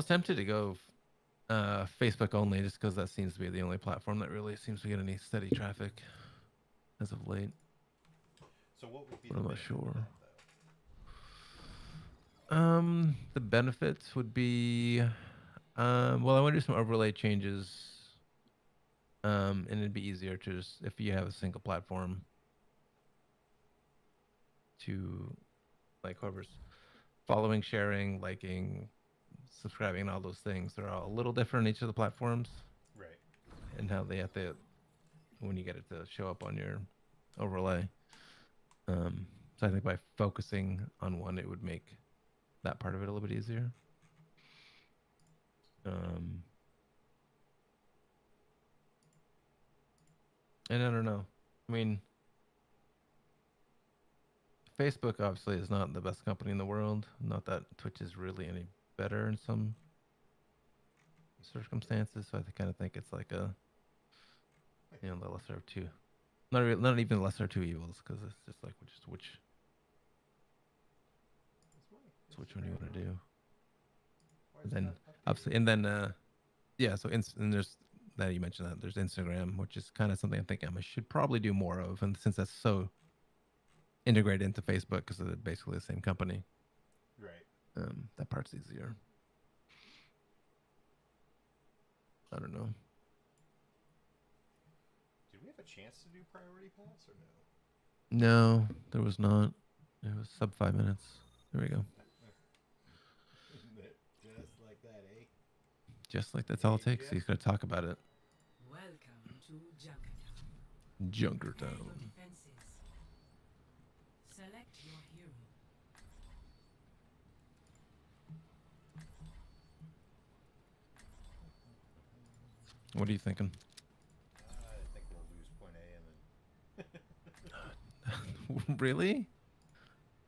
was tempted to go Facebook only just because that seems to be the only platform that really seems to get any steady traffic as of late. So what would be But the I'm not benefit of sure. that, though? The benefits would be, well, I want to do some overlay changes. And it'd be easier to just if you have a single platform to like whoever's following, sharing, liking, subscribing, and all those things. They're all a little different in each of the platforms Right. and how they have to when you get it to show up on your overlay. Um, so I think by focusing on one, it would make that part of it a little bit easier. Um, and I don't know. I mean, Facebook obviously is not the best company in the world. Not that Twitch is really any better in some circumstances. So I kind of think it's like a, the lesser of two. Not even the lesser of two evils because it's just like which one do you want to do? And then obviously, and then yeah. So and there's that you mentioned that there's Instagram, which is kind of something I'm thinking I should probably do more of, and since that's so integrated into Facebook because they're basically the same company, Right. that part's easier. I don't know. Did we have a chance to do priority pass or no? No, there was not. It was sub 5 minutes. There we go. Just like that, eh? Just like that's all it takes. He's gonna talk about it. Welcome to Junkertown. Prepare your Junkertown. defenses. Select your hero. What are you thinking? I think we'll lose point A and then. Really?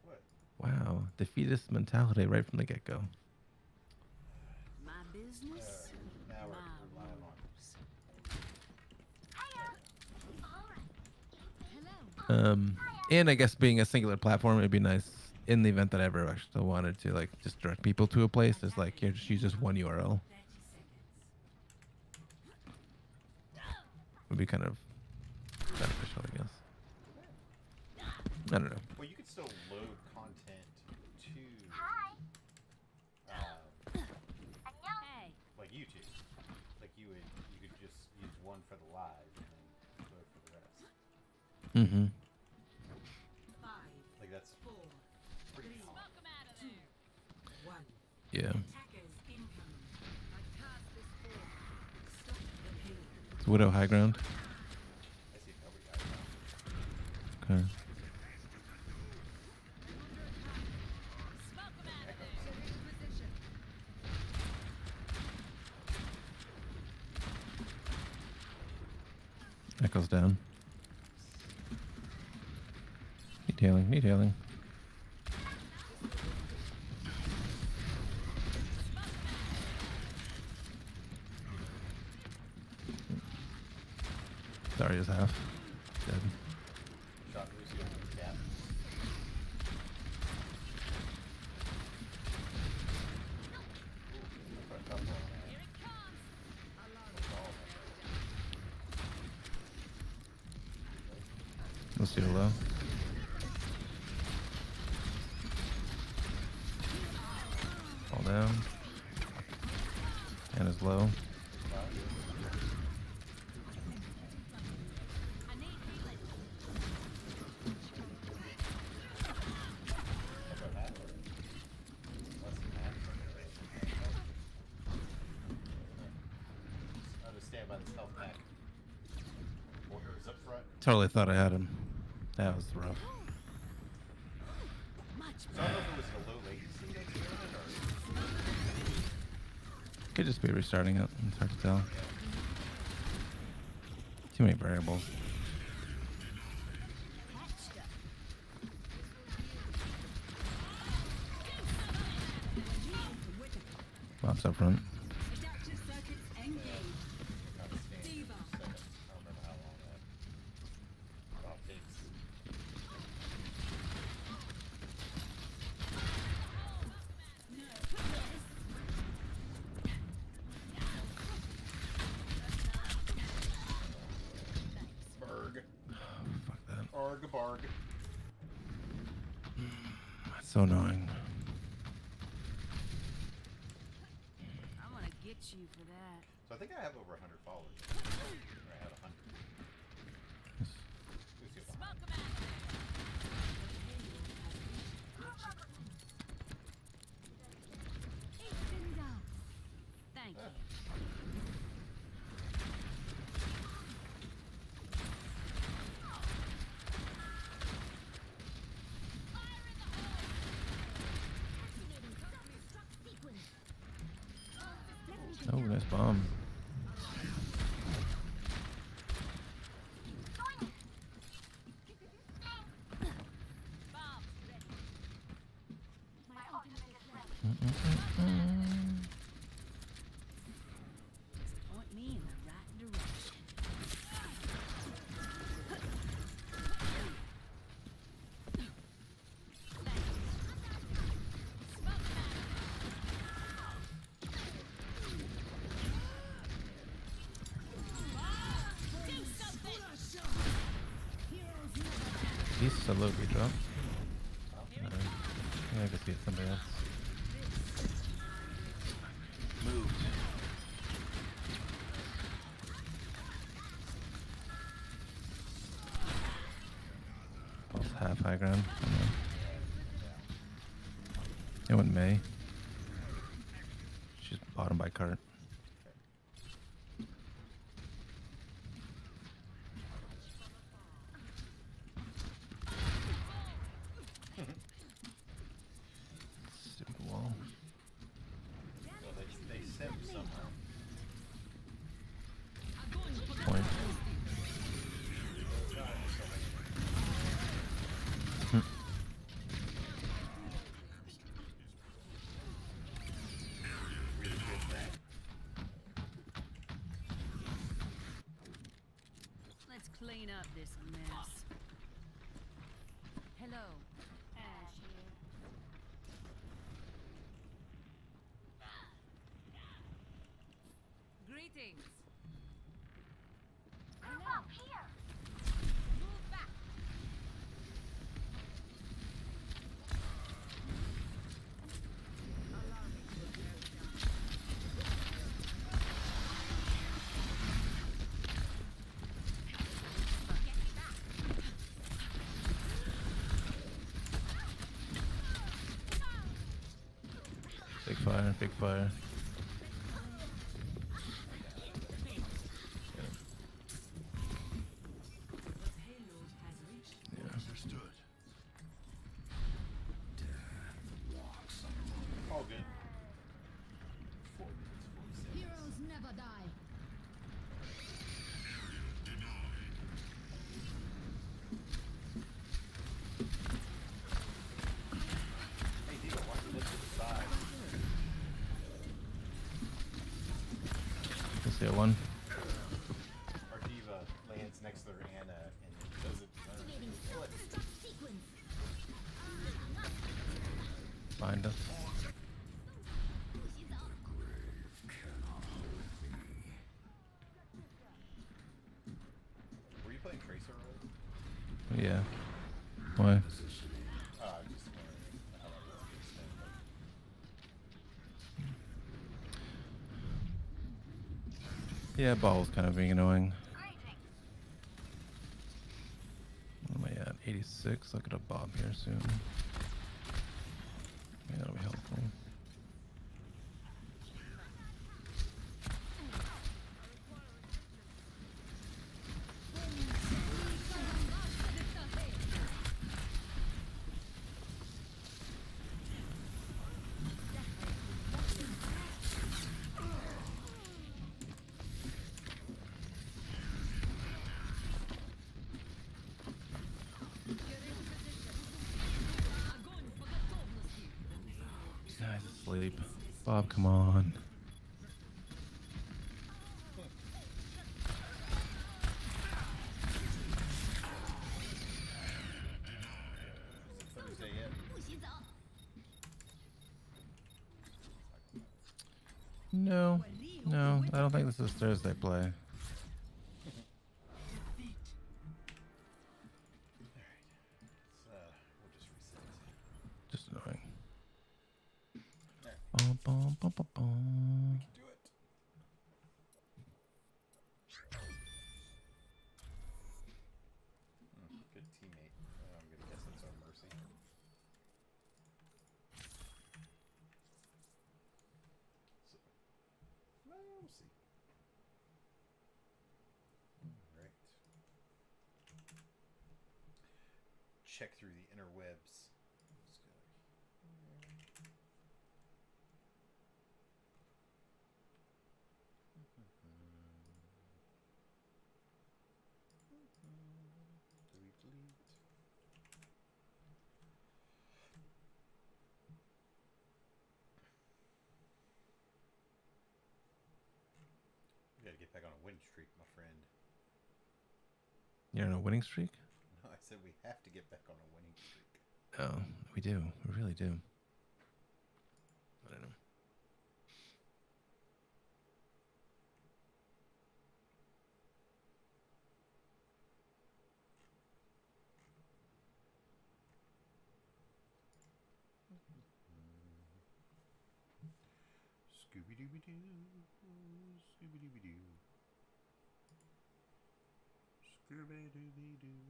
What? Wow. Defeatist mentality right from the get go. My business, Now we're my live on. Hello. And I guess being a singular platform, it'd be nice in the event that I ever actually wanted to like just direct people to a place. It's like here, just use this one URL. 30 seconds. Would be kind of beneficial, I guess. I don't know. Well, you could still load content to, Hey. like YouTube. Like you could just use one for the live and then load for the rest. Mm-hmm. 5, Like that's 4, pretty common. 1. Yeah. Attackers incoming. I cast this form. Stop the pain. It's Widow high ground. I see nobody got it. Okay. Echoes down. Need healing. Need healing. Zarya's half. Dead. Shot Lucy on the cap. Ooh, I put a couple on that. Let's do low. Fall down. And is low. I'll just stand by this health pack. Walker's up front. Totally thought I had him. That was rough. Much So I don't know if it was a low latency that killed it or. Could just be restarting it. It's hard to tell. Too many variables. Pops up front. Adaptive circuits engaged. Kind of stand Diva. for 2 seconds. I don't remember how long that drop takes. Arg barg. That's so annoying. I'm gonna get you for that. So I think I have over 100 followers. Or I had 100. Who's here behind? Thank Yeah. you. Oh, nice bomb. Point me in the right direction. He's so low, we drop. Yeah, I guess he hit somebody else. Moved. Both half high ground. It went May. She's bottom by cart. Stupid wall. Well, they simp somehow. Point. Let's clean up this mess. Hello, Ash here. Greetings. Hello. Here. Move back. Big fire, big fire. All good. 4 minutes, 46. Heroes never die. Hey, Diva, why don't you look to the side? Let's see a one. Our Diva lands next to their Anna and doesn't kill it. Find us. Were you playing Tracer earlier? Yeah. Why? Just wondering how that works. Yeah, ball's kind of being annoying. What am I at? 86. I'll get a bob here soon. Yeah, that'll be helpful. Guy's asleep. Bob, come on. Thursday yet? No. No, I don't think this is Thursday play. Bum, bum, bum, bum. Do it. Good teammate. I'm gonna guess that's our Mercy. So, well, we'll see. Alright. Check through the interwebs. Let's go here. Delete, delete. We gotta get back on a winning streak, my friend. You're on a winning streak? No, I said we have to get back on a winning streak. Oh, we do. We really do. I don't know. Scooby Dooby Doo, Scooby Dooby Doo, Scooby Dooby Doo,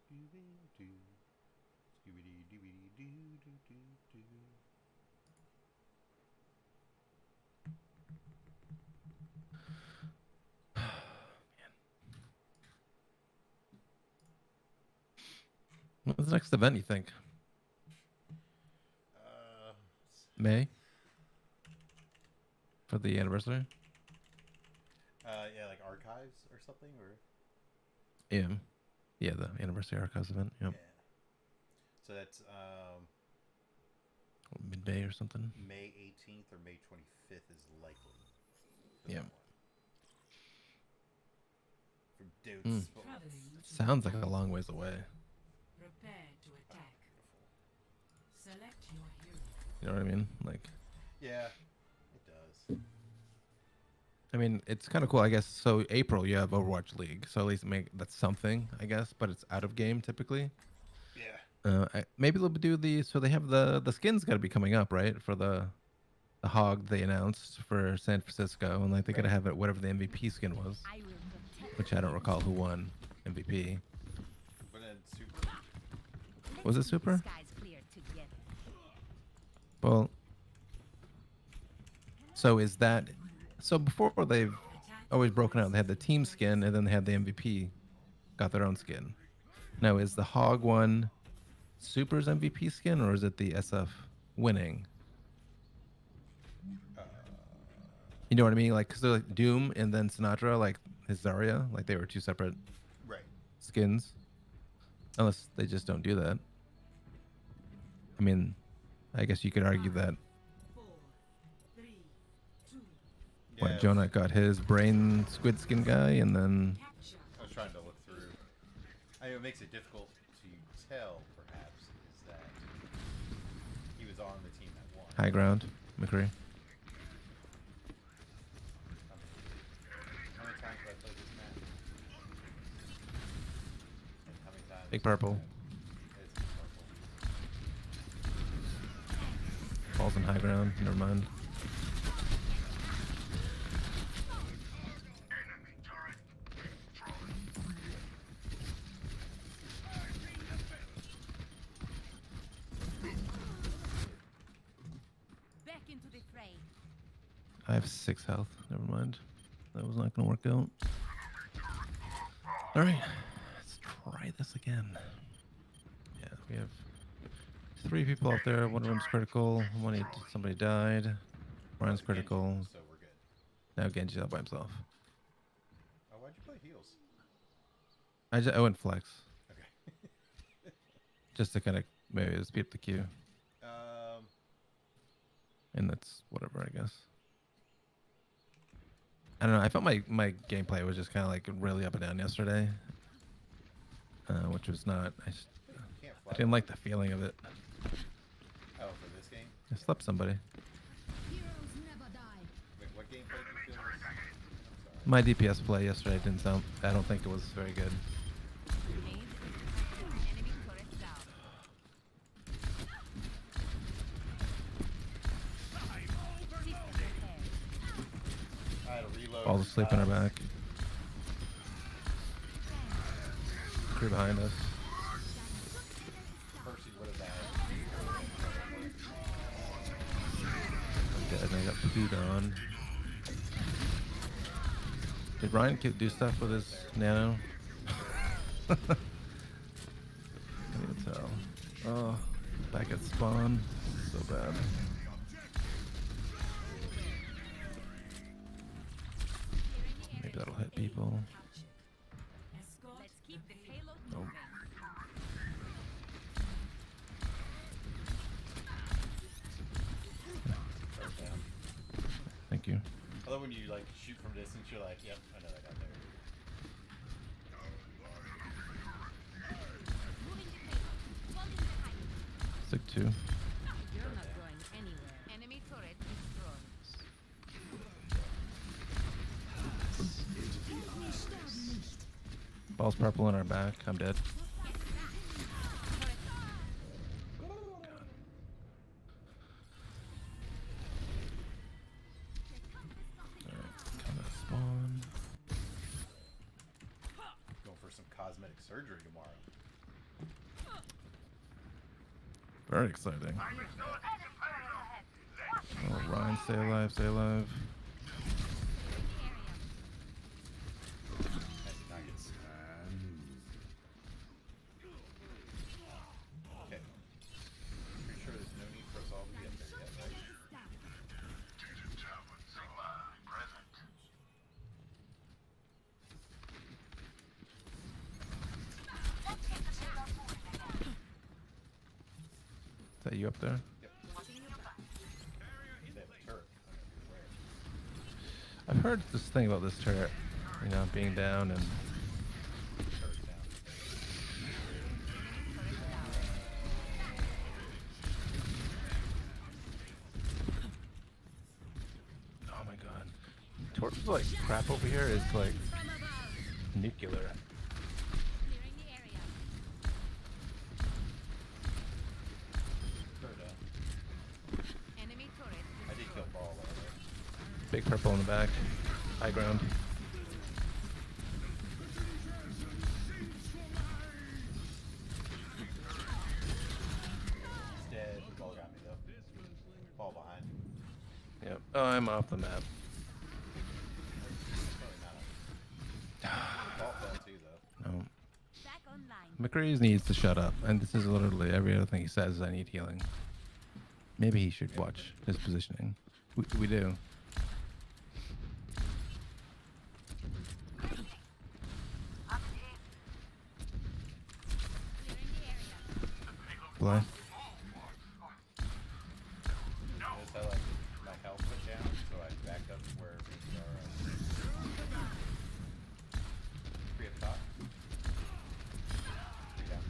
Scooby Doo, Scooby Dooby Doo Doo Doo Doo. What's the next event you think? Uh, May? For the anniversary? yeah, like archives or something, or Yeah. Yeah, the anniversary archives event. Yep. yeah. So that's Midday or something. May 18th or May 25th is likely. Yeah. From Dudes. Mm. Sounds like a long ways away. Prepare to attack. Select your hero. You know what I mean? Like, Yeah, it does. I mean, it's kind of cool, I guess. So April, you have Overwatch League, so at least that's something, I guess. But it's out of game typically. Yeah. Maybe they'll do the. So they have the skins got to be coming up, right? For the hog they announced for San Francisco, and like they got to have it whatever the MVP skin was, I will protect. which I don't recall who won MVP. But then Super. Was it Super? Skies clear together. Well, so is that so? Before they've always broken out. They had the team skin, and then they had the MVP, got their own skin. Now, is the Hog one Super's MVP skin, or is it the SF winning? You know what I mean? Like, cause they're like Doom and then Sinatra, like his Zarya, like they were two separate Right. skins. Unless they just don't do that. I mean, I guess you could argue that 4, 3, 2, what Yeah, Jonah got his brain squid skin guy, and then capture. I was trying to look through. I mean, what makes it difficult to tell, perhaps, is that he was on the team that won. High Ground, McCree. How many times have I played this map? And how many times? Big Purple. It's Big Purple. Falls in High Ground. Never mind. Back into the fray. I have 6 health. Never mind. That was not going to work out. All right. Let's try this again. Yeah, we have 3 people out there. One of them's critical. Somebody died. Ryan's critical. So we're good. Now Genji's out by himself. Oh, why'd you play heals? I went flex. Okay. Just to kind of maybe speed up the queue. And that's whatever, I guess. I don't know. I felt my gameplay was just kind of like really up and down yesterday, which was not. Can't I fly. didn't like the feeling of it. Oh, for this game? I slept somebody. Heroes never die. Wait, what gameplay did you feel this? I'm sorry. My DPS play yesterday didn't sound. I don't think it was very good. Mid. Enemy turret down. had to reload. Falls asleep on our back. Crew behind us. Percy would have died. Dead, and I got food on. Did Ryan do stuff with his nano? I can't tell. Oh, back at spawn. So bad. Maybe that'll hit people. Let's keep the payload Nope. moving. Turret down. Thank you. I love when you like shoot from distance. You're like, yep, I know that got there. Moving the payload. Falling behind. Stick 2. You're not going anywhere. Enemy turret destroyed. Ball's purple on our back. I'm dead. Alright, come to spawn. Going for some cosmetic surgery tomorrow. Very exciting. Oh, Ryan, stay alive, stay alive. That did not get okay. Pretty sure there's no need for us all to be up there yet, right? Is that you up there? Yep. They have a turret. I don't know where. I've heard this thing about this turret, you know, being down and Turret's down. oh my god, Torch's like crap over here is like nuclear. Clearing the area. Turret down. Enemy turret I did kill Ball though, right? Big purple in the back, high ground. He's dead. Ball got me though. Ball behind. Yep. Oh, I'm off the map. Probably not a... Ball fell too though. No. back online. McCree's needs to shut up, and this is literally every other thing he says is I need healing. Maybe he should watch his positioning. We do. Clearing the area. Blind. Notice how like my health went down, so I backed up to where we are. Three up top. Three down.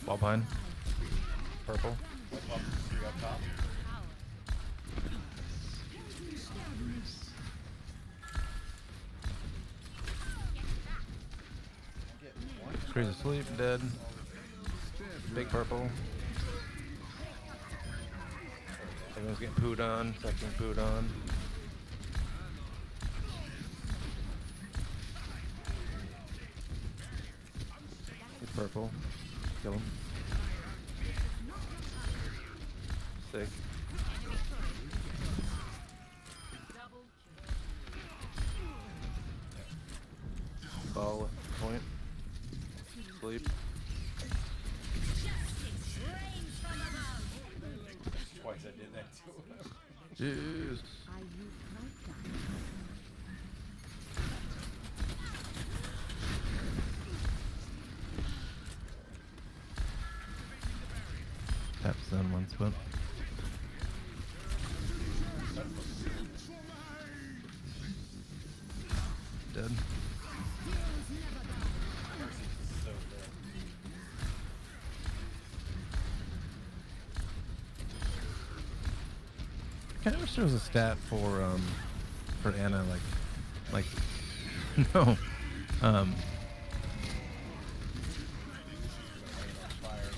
Ball behind. Purple. One pump, three up top. I'm getting one. McCree's asleep, dead. Big purple. Everyone's getting pooed on. Second pooed on. He's purple. Kill him. Sick. Ball point. Sleep. Twice I did that to him. Jeez. I use my gun. Taps on one spot. Dead. So dead. Kind of wish there was a stat for Anna, like no, Fire.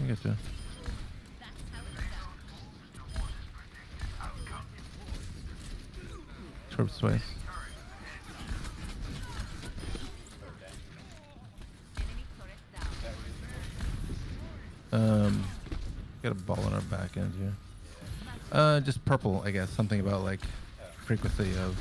I get you. That's how it's done. towards twice. Third down. Enemy turret down. Is that what you're looking Got a ball on our back end here. for? Yeah. Just purple, I guess. Something about like frequency of.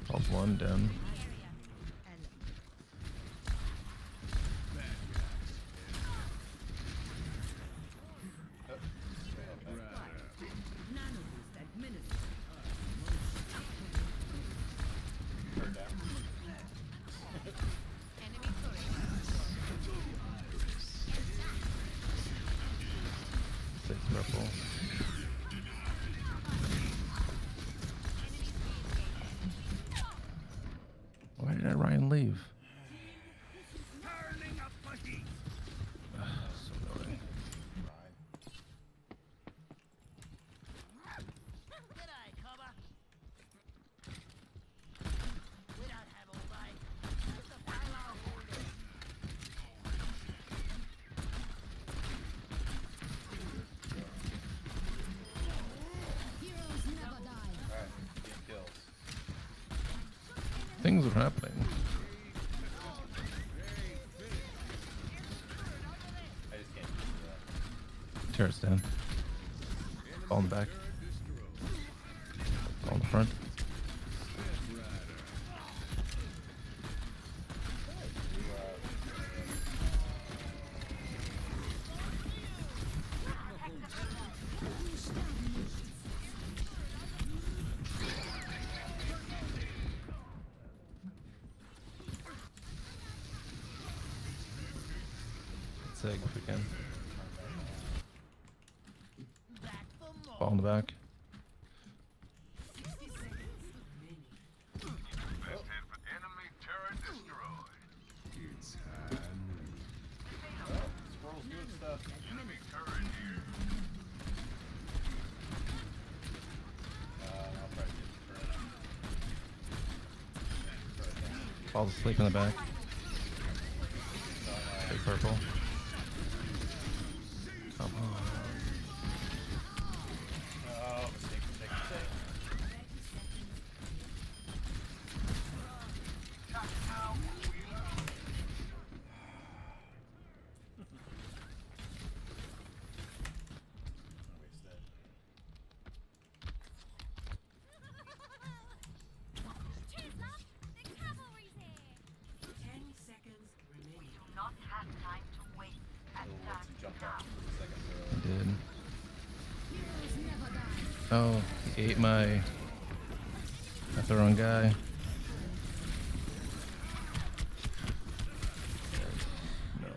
Falls one down. Oh, okay. Nano boost administered. Third down. Enemy turret. Six purple. Why did Ryan leave? Ugh, so annoying. Ryan. G'day, cobber. We don't have all day. Where's the payload? Heroes never die. Alright, get kills. Things are happening. I just can't do that. Turret's down. Ball in the back. Ball in the front. Sig if we can. Back for more. Ball in the back. Enemy turret destroyed. Squirrel's doing stuff. Enemy turret here. I'll try to get the turret. Turret down. Ball's asleep in the back. Big purple. Come on. Oh, mistake, mistake, mistake. Waste that. Cheers, love. The cavalry's here. 10 seconds remaining. Not have time to wait. Oh, let's jump out for the second I throw. did. Heroes never die. Oh, he ate my. That's the wrong guy. No.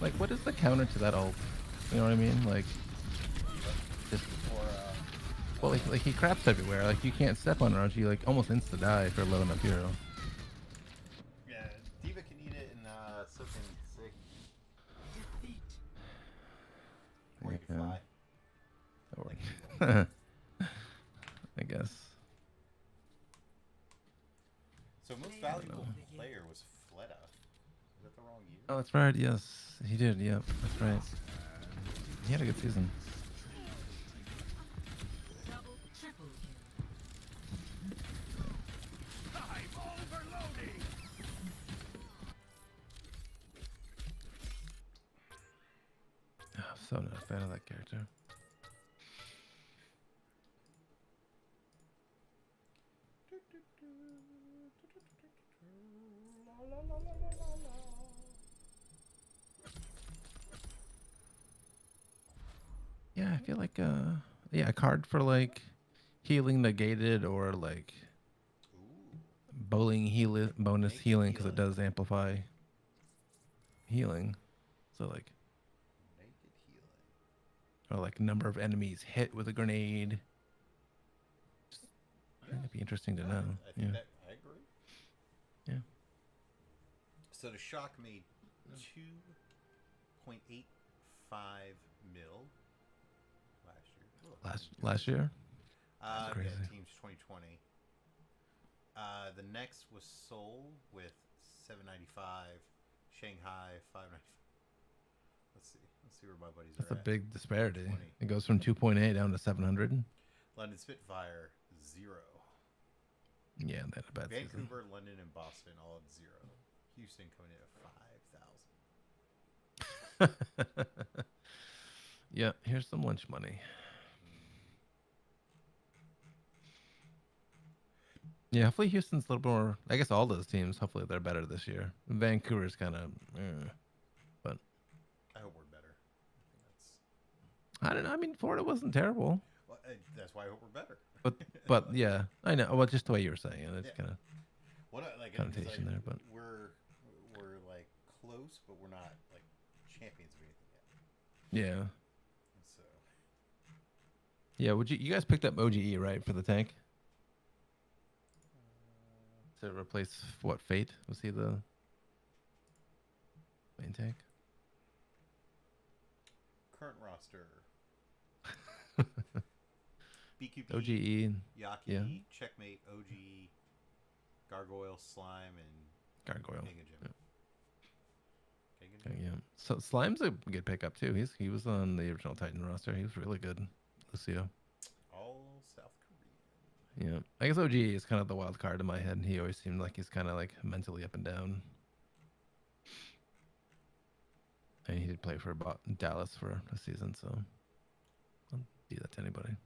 Like, what is the counter to that ult? You know what I mean? Like, just Or, well, like he craps everywhere. Like you can't step on her. She like almost insta die for a low enough hero. yeah, Diva can eat it and so can Sig. Or you can Yeah. fly. Or- I guess. So most valuable player was Fleta. Is that the wrong year? Oh, that's right. Yes, he did. Yep, that's right. He had a good season. Double, triple kill. I'm overloading. Oh, I'm so not a fan of that character. Yeah, I feel like yeah, a card for like healing negated or like Ooh. bowling heal bonus Make healing because it healing. does amplify healing. So like Naked healing. or like number of enemies hit with a grenade. Just, I think it'd be interesting to know. I think Yeah. that I agree. Yeah. So the shock made 2.85 mil last year. Yeah, crazy. Teams 2020. The next was Seoul with 795, Shanghai 595. Let's see where my buddies That's are a at. big disparity. 20. It goes from 2.8 down to 700. London Spitfire 0. Yeah, they had a bad season. Vancouver, London, and Boston all at 0. Houston coming in at 5,000. Yeah, here's some lunch money. Yeah, hopefully Houston's a little more. I guess all those teams, hopefully they're better this year. Vancouver's kind of, but I hope we're better. I think I don't know. I mean, Florida wasn't terrible, well, that's why I hope we're better. but yeah, I know. Well, just the way you were saying it, it's Yeah. kind of Well, no, like, connotation there, but we're like close, but we're not like champions of anything yet. yeah, And so yeah. Would you guys picked up OGE right for the tank to replace what Fate? Was he the main tank? current roster: BQB, OGE, Yaki, yeah. Checkmate, OG, Gargoyle, Slime, and Gargoyle. King Yeah. King Yeah. So Slime's a good pickup too. He was on the original Titan roster. He was really good. Lucio. all South Korean. Yeah. I guess OG is kind of the wild card in my head. He always seemed like he's kind of like mentally up and down. And he did play for Dallas for a season, so I'll do that to anybody.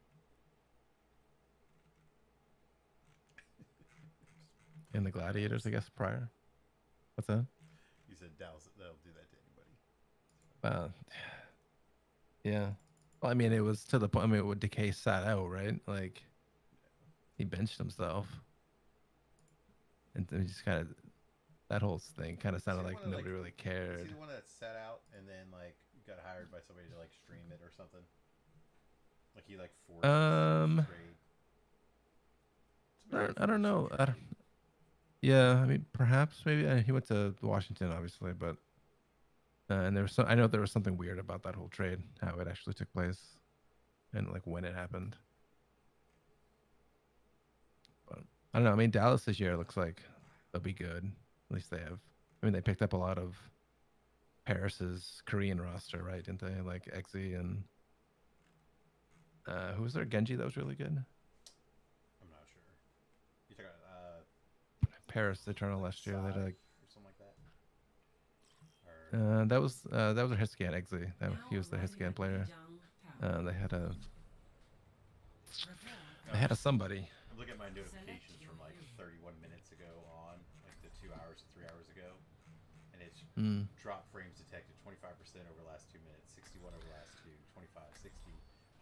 And the Gladiators, I guess, prior. What's that? You said Dallas. They'll do that to anybody. Yeah. Well, I mean, it was to the point. I mean, when Decay sat out, right? Like, he benched himself, and then he just kind of that whole thing kind of sounded he like the one that, nobody really Is cared. he the one that sat out and then like got hired by somebody to like stream it or something? Like he like forced his trade. I don't know. Yeah, I mean, perhaps maybe he went to Washington, obviously, but and there was I know there was something weird about that whole trade, how it actually took place, and like when it happened. But I don't know. I mean, Dallas this year looks like they'll be good. At least they have. I mean, they picked up a lot of Paris's Korean roster, right? Didn't they? Like Exe and who was there? Genji that was really good. I'm not sure. You talking about Paris Eternal last year. They had like or something like that. Or that was a Hiscan Exe. He was the Hiscan player. They had a somebody. I'm looking at my notifications from like 31 minutes ago on, like the 2 hours, 3 hours ago, and it's drop frames detected 25% over the last 2 minutes, 61 over the last 2, 25, 60,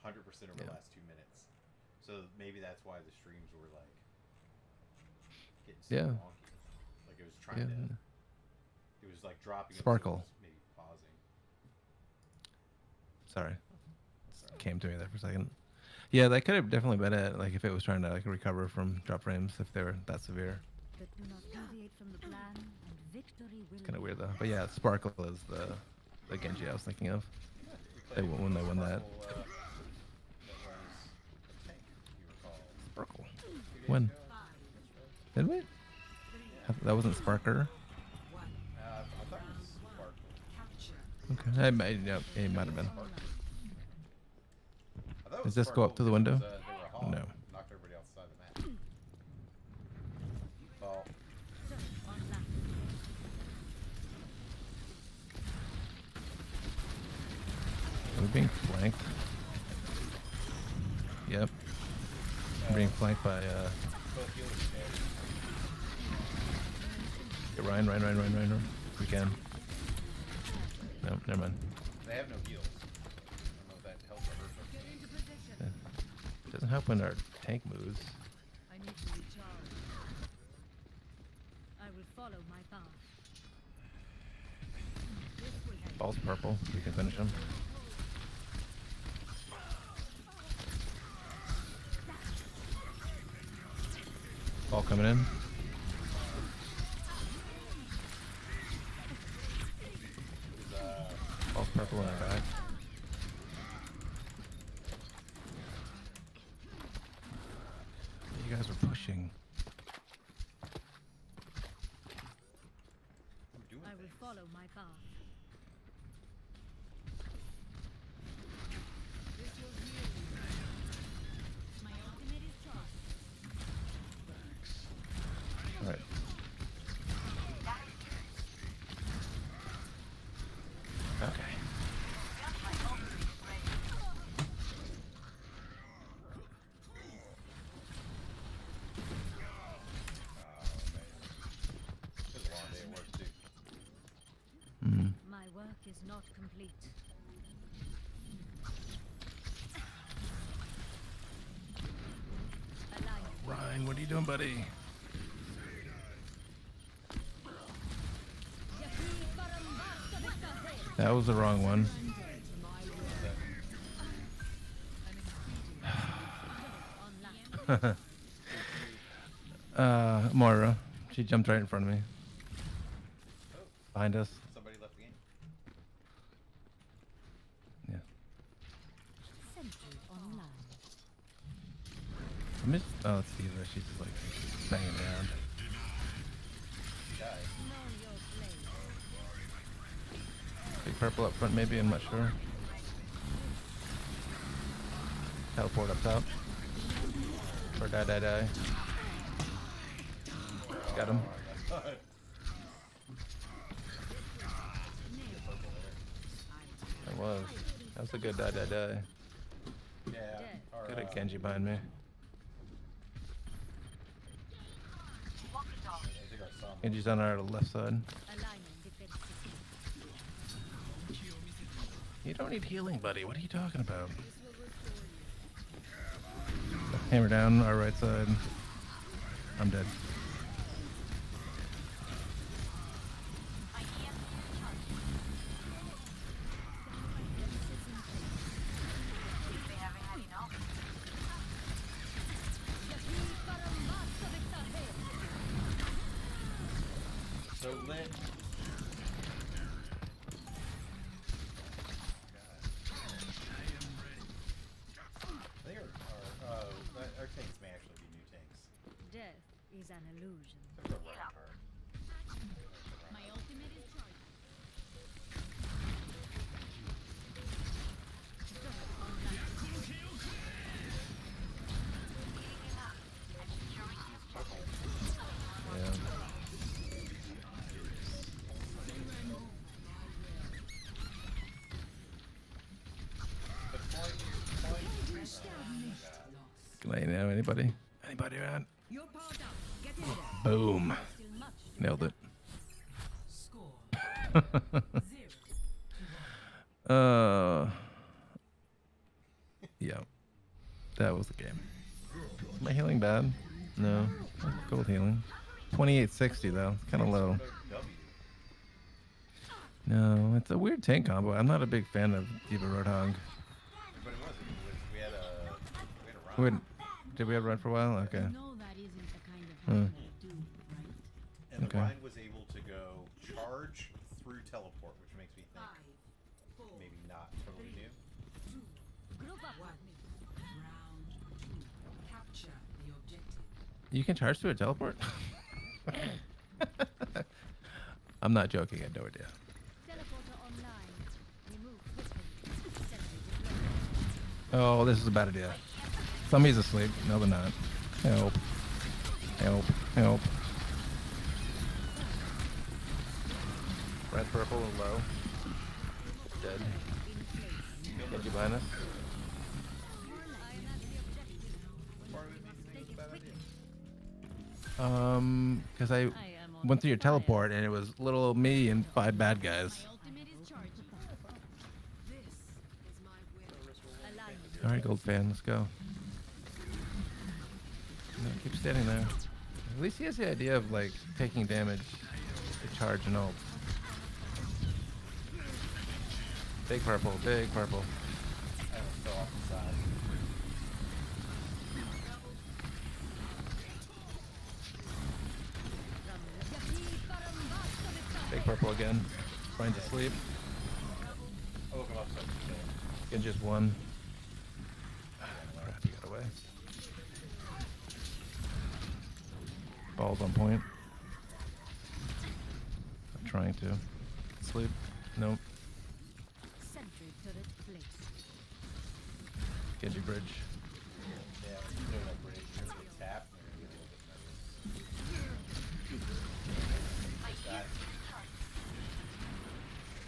100% over the last 2 minutes. So maybe that's why the streams were like getting so wonky. Like it was trying to, it was like dropping. Sparkle. Maybe pausing. Sorry. Came to me there for a second. Yeah, that could have definitely been it. Like if it was trying to like recover from drop frames, if they were that severe. But do not deviate from the plan, and victory will. It's kind of weird though. But yeah, Sparkle is the Genji I was thinking of. They when they won that. That was a tank, you recall. Sparkle. 2 days When? ago. Did we? That wasn't Sparker. I thought it was Sparkle. Okay. It might have been. I thought it Does was this go up Sparkle to the because, window? they were a hog. No. Knocked everybody off the side of the map. Ball. Are we being flanked? Yep. We're being flanked by Both healers are dead. Ryan. If we can. No, never mind. They have no heals. I don't know if that helps or hurts. Get into position. Yeah. It doesn't help when our tank moves. I need to recharge. I will follow my path. This will help. Ball's purple. We can finish him. Ball coming in. Ball's purple in our back. pushing. I'm doing I will things. follow my path. This will heal you. My ultimate is charged. All right. Okay. It was a long day at work too. Mm. My work is not complete. Alignment. Ryan, what are you doing, buddy? That was the wrong one. Moira. She jumped right in front of me. Oh, Behind us. somebody left the game. Yeah. Sentry online. I missed. Oh, it's Diva. She's just like banging around. Guy. Know your place. Big purple up front, maybe. I'm not sure. Teleport up top. Or die, die, die. Got him. That was. That was a good die, die, die. Yeah. Our, Good at Genji behind me. I think our Sam. Genji's on our left side. Alignment defense system. You don't need healing, buddy. What are you talking about? Hammer down, our right side. I'm dead. So lit. I think our tanks may actually be new tanks. Death is an illusion. Except for Reinhardt. My ultimate is charged. Yeah. Laying out anybody? Anybody around? You're powered up. Get in there. Boom. Still much. Nailed it. Score. 0. Yeah. That was the game. Is my healing bad? No. Gold healing. 2860 though. It's kind of low. W. No, it's a weird tank combo. I'm not a big fan of Diva Roadhog. But it wasn't. We had a We run. had, did we have run for a while? Okay. No, that isn't the kind of Hmm. hunt we do, right? And the Okay. Rhine was able to go charge through teleport, which makes me think 5, 4, maybe not totally new. Group up 1. with me. Round 2. Capture the objective. You can charge through a teleport? I'm not joking. I had no idea. Teleporter online. We move quickly. Sentry deployed. Oh, this is a bad idea. Somebody's asleep. No, they're not. Help. Help. Help. Red, purple, and low. Dead. Get you behind us. I am at the objective. Part of it makes me think it's a bad idea. Because I I am on went through your fire. teleport and it was little old me and 5 bad guys. My ultimate is charged. This is my will. Alignment. All right, gold fan, let's go. No, keep standing there. At least he has the idea of like taking damage to charge and ult. Big purple, big purple. I almost fell off the side. Big purple again. Trying to sleep. I'll look him up so I can kill him. Again, just one. Crap, he got away. Ball's on point. I'm trying to. Sleep. Nope. Sentry turret placed. Genji bridge. Yeah, when you throw that bridge, you're gonna get tapped and you're gonna get a little bit nervous. Just that.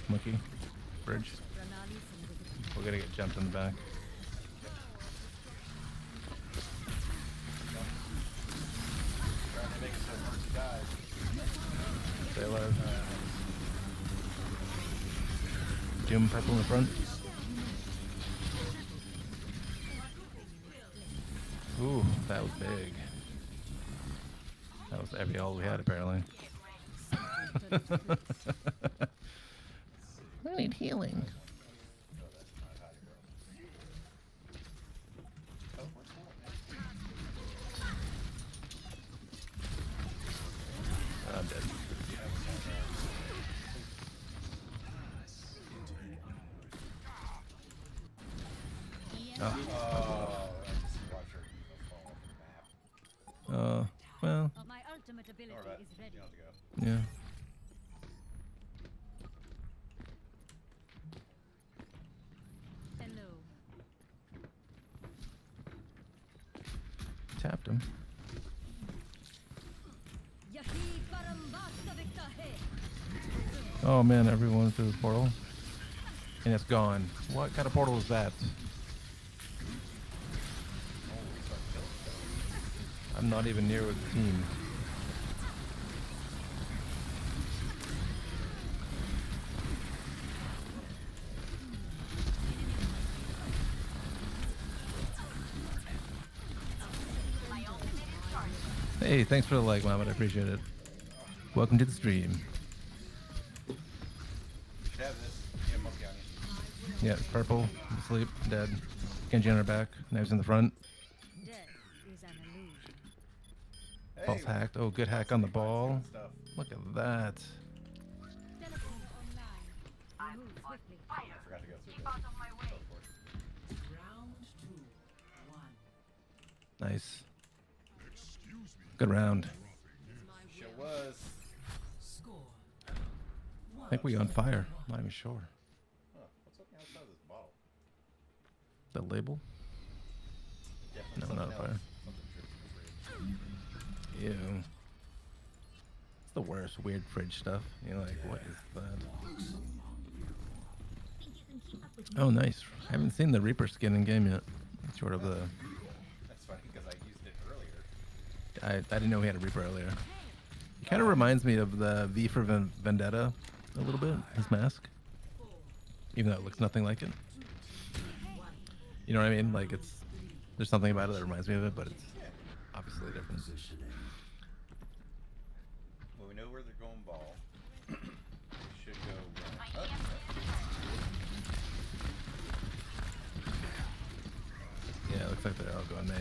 Monkey. Bridge. Pranali Sangha. We're gonna get jumped in the back. Trying to make it so Mercy dies. Stay alive. Doom purple in the front. Ooh, that was big. That was every all we had apparently. I need healing. I'm dead. Oh, Oh, I just watched her Eva fall off the map. well, My ultimate ability Alright, is you ready. don't have to go. yeah. Hello. Tapped him. Yahi Parambasta Viktahe. Oh man, everyone through the portal. And it's gone. What kind of portal is that? I'm not even near with the team. Hey, thanks for the like, Mohammed. I appreciate it. Welcome to the stream. You should have this. You have monkey on you. Yeah, purple, asleep, dead. Genji on her back, knives in the front. Death is an illusion. Hey, Ball's hacked. Oh, good hack on the ball. stuff. Look at that. Teleport online. Move swiftly. I forgot to go through this. Go for it. Nice. Good round. Sure was. I think we on fire. Not even sure. Huh, what's on the outside of this bottle? The label? Definitely No, something not on else. fire. Something dripping in the fridge. Ew. It's the worst weird fridge stuff. You're like, what is that? Oh, nice. I haven't seen the Reaper skin in game yet. Sort of the. That's funny because I used it earlier. I didn't know he had a Reaper earlier. He kind of reminds me of the V for Vendetta a little bit. His mask, even though it looks nothing like it. You know what I mean? Like there's something about it that reminds me of it, but it's obviously different. Well, we know where they're going ball. We should go run. Yeah, it looks like they're all going main.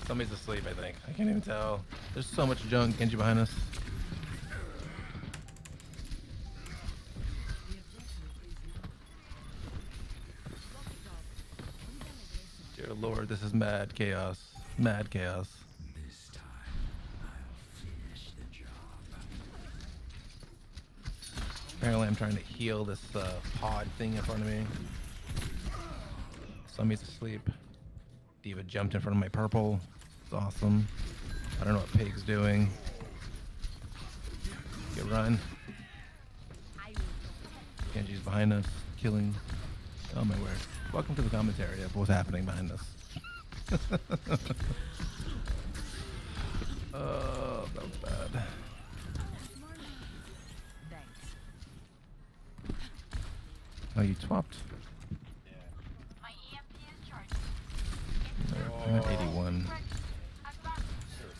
Somebody's asleep, I think. I can't even tell. There's so much junk. Genji behind us. Dear Lord, this is mad chaos. Mad chaos. Apparently I'm trying to heal this pod thing in front of me. Somebody's asleep. Diva jumped in front of my purple. It's awesome. I don't know what Pig's doing. Get run. Genji's behind us, killing. Oh my word. Welcome to the commentary of what's happening behind us. Oh, that was bad. Thanks. Oh, you swapped. Yeah. My EMP is charged. I'm at 81. Sure,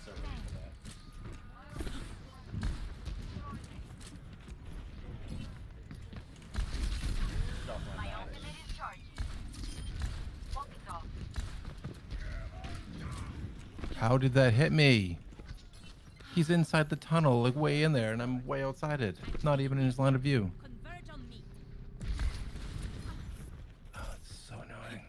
so ready for that. Drop my My knife. ultimate is charged. Walkie talk. How did that hit me? He's inside the tunnel, like way in there, and I'm way outside it. Not even in his line of view. Converge on me. Oh, it's so annoying.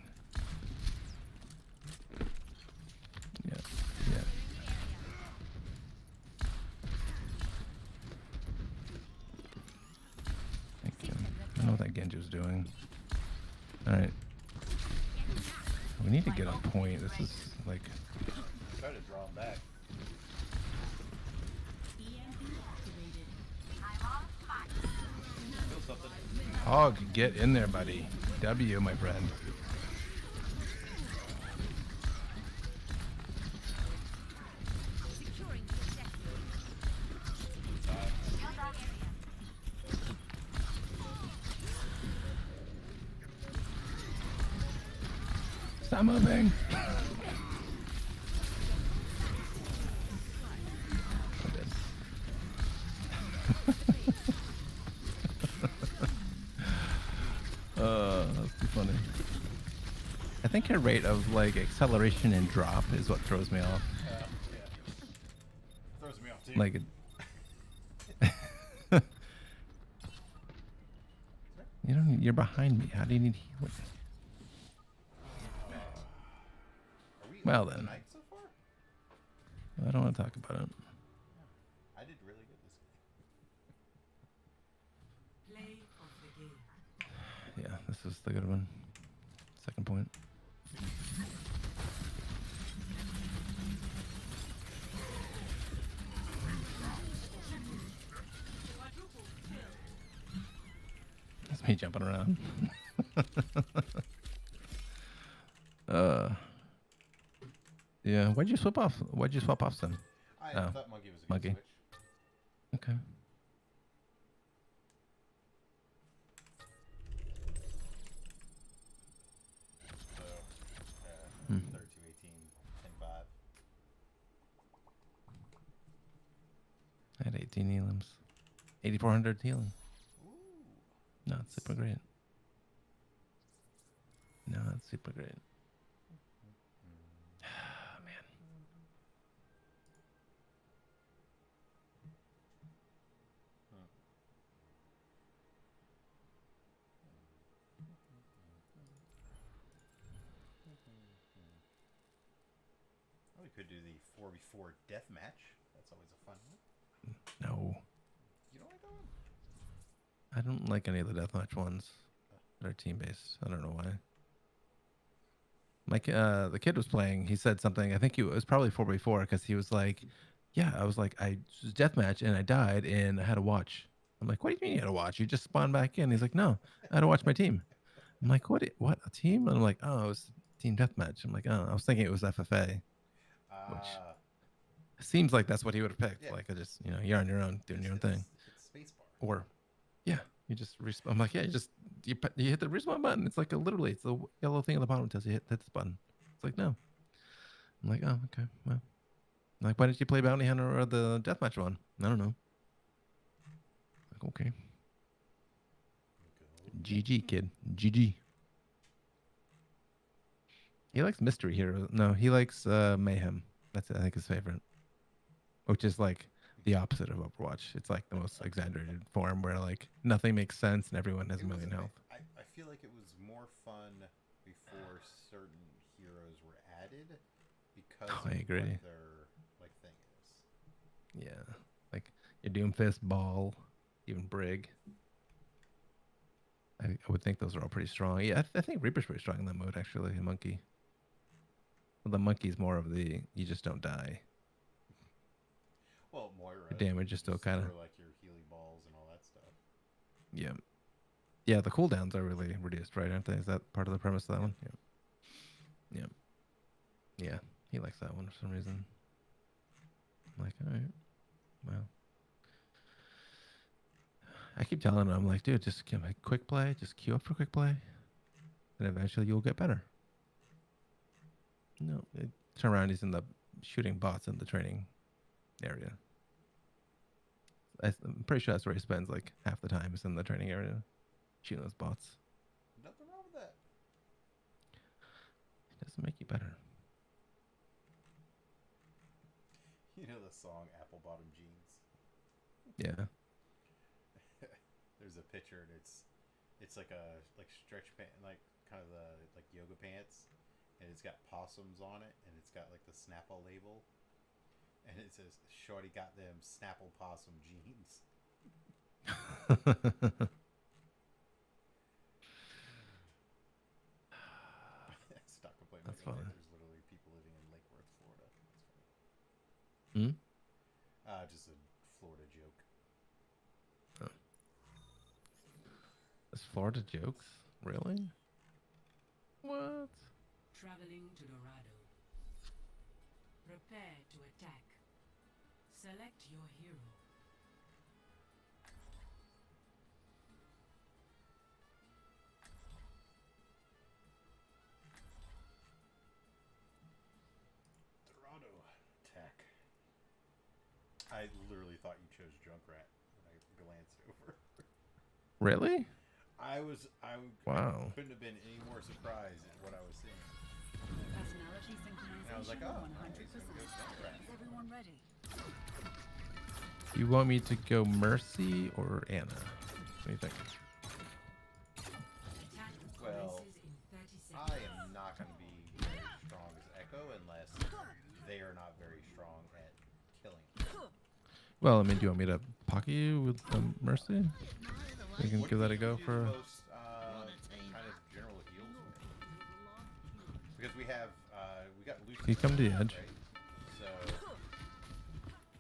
what that Genju's doing. Alright. We need to get on point. This is like... Try to draw him back. EMP activated. Feel something. Hog, get in there, buddy. W, my friend. Securing the objective. Stop moving. I'm dead. That's too funny. I think her rate of like acceleration and drop is what throws me off. Yeah. Throws me off too. Like, you don't. You're behind me. How do you need healing? Are we Well over the then. night so far? I don't want to talk about it. I did really good this game. Play of the game. Yeah, this is the good one. Second point. That's me jumping around. Yeah. Why'd you swap off? Why'd you swap off, son? I Oh, thought Monkey was a good Monkey. switch. Okay. So, 32, 18, 10, 5. I had 18 elims. 8,400 healing. Ooh. No, it's super great. No, it's super great. Man. Well, we could do the 4v4 death match. That's always a fun one. No. You don't like that one? I don't like any of the deathmatch ones that are team based. I don't know why. Like the kid was playing, he said something. I think it was probably 4v4 because he was like, "Yeah, I was like, I was deathmatch and I died and I had to watch." I'm like, "What do you mean you had to watch? You just spawned back in." He's like, "No, I had to watch my team." I'm like, "What? What a team?" And I'm like, "Oh, it was team deathmatch." I'm like, "Oh, I was thinking it was FFA." Ah, Seems like that's what he would have picked. Yeah. Like, I just, you're on your own doing your own thing. It's spacebar. Or, yeah, you just respawn. I'm like, yeah, you hit the respawn button. It's like literally, it's the yellow thing at the bottom tells you hit this button. It's like, no. I'm like, oh, okay, well, like, why didn't you play Bounty Hunter or the deathmatch one? I don't know. Like, okay, GG kid, GG. He likes mystery heroes. No, he likes mayhem. That's I think his favorite, which is like the opposite of Overwatch. It's like the most exaggerated form where like nothing makes sense and everyone has a It was million ama- health. I feel like it was more fun before certain heroes were added because Oh, of I agree. what their like thing is. Yeah, like your Doomfist, Ball, even Brig. I would think those are all pretty strong. Yeah, I think Reaper's pretty strong in that mode actually. A monkey. Well, the monkey's more of the you just don't die. Well, Moira. Your damage is still kind of like your healing balls and all that stuff. yeah. Yeah, the cooldowns are really reduced, right? Aren't they? Is that part of the premise of that one? Yeah. Yeah. Yeah. He likes that one for some reason. I'm like, all right. Well. I keep telling him, I'm like, dude, just give a quick play, just queue up for quick play, and eventually you'll get better. No, turn around, he's in the shooting bots in the training area. I'm pretty sure that's where he spends like half the time is in the training area, shooting those bots. Nothing wrong with that. It doesn't make you better. You know the song "Apple Bottom Jeans"? Yeah. There's a picture and it's like a stretch pant, like kind of the like yoga pants, and it's got possums on it, and it's got like the Snapple label, and it says "Shorty got them Snapple possum jeans." Is Florida jokes? Really? What? Traveling to Dorado. Prepare to attack. Select your hero. Dorado attack. I literally thought you chose Junkrat when I glanced over. Really? I Wow. couldn't have been any more surprised at what I was seeing. Personality synchronization And I was like, oh, 100%. nice, I'm gonna go Junkrat. Is everyone ready? You want me to go Mercy or Anna? What do you think? Attack Well, commences in 30 seconds. I am not going to be very strong as Echo unless they are not very strong at killing. Well, I mean, do you want me to pocket you with Mercy? We can What give do that a you go do for. the most kind of general heals with? Because we have we got Lucy. You come to the edge. Right? So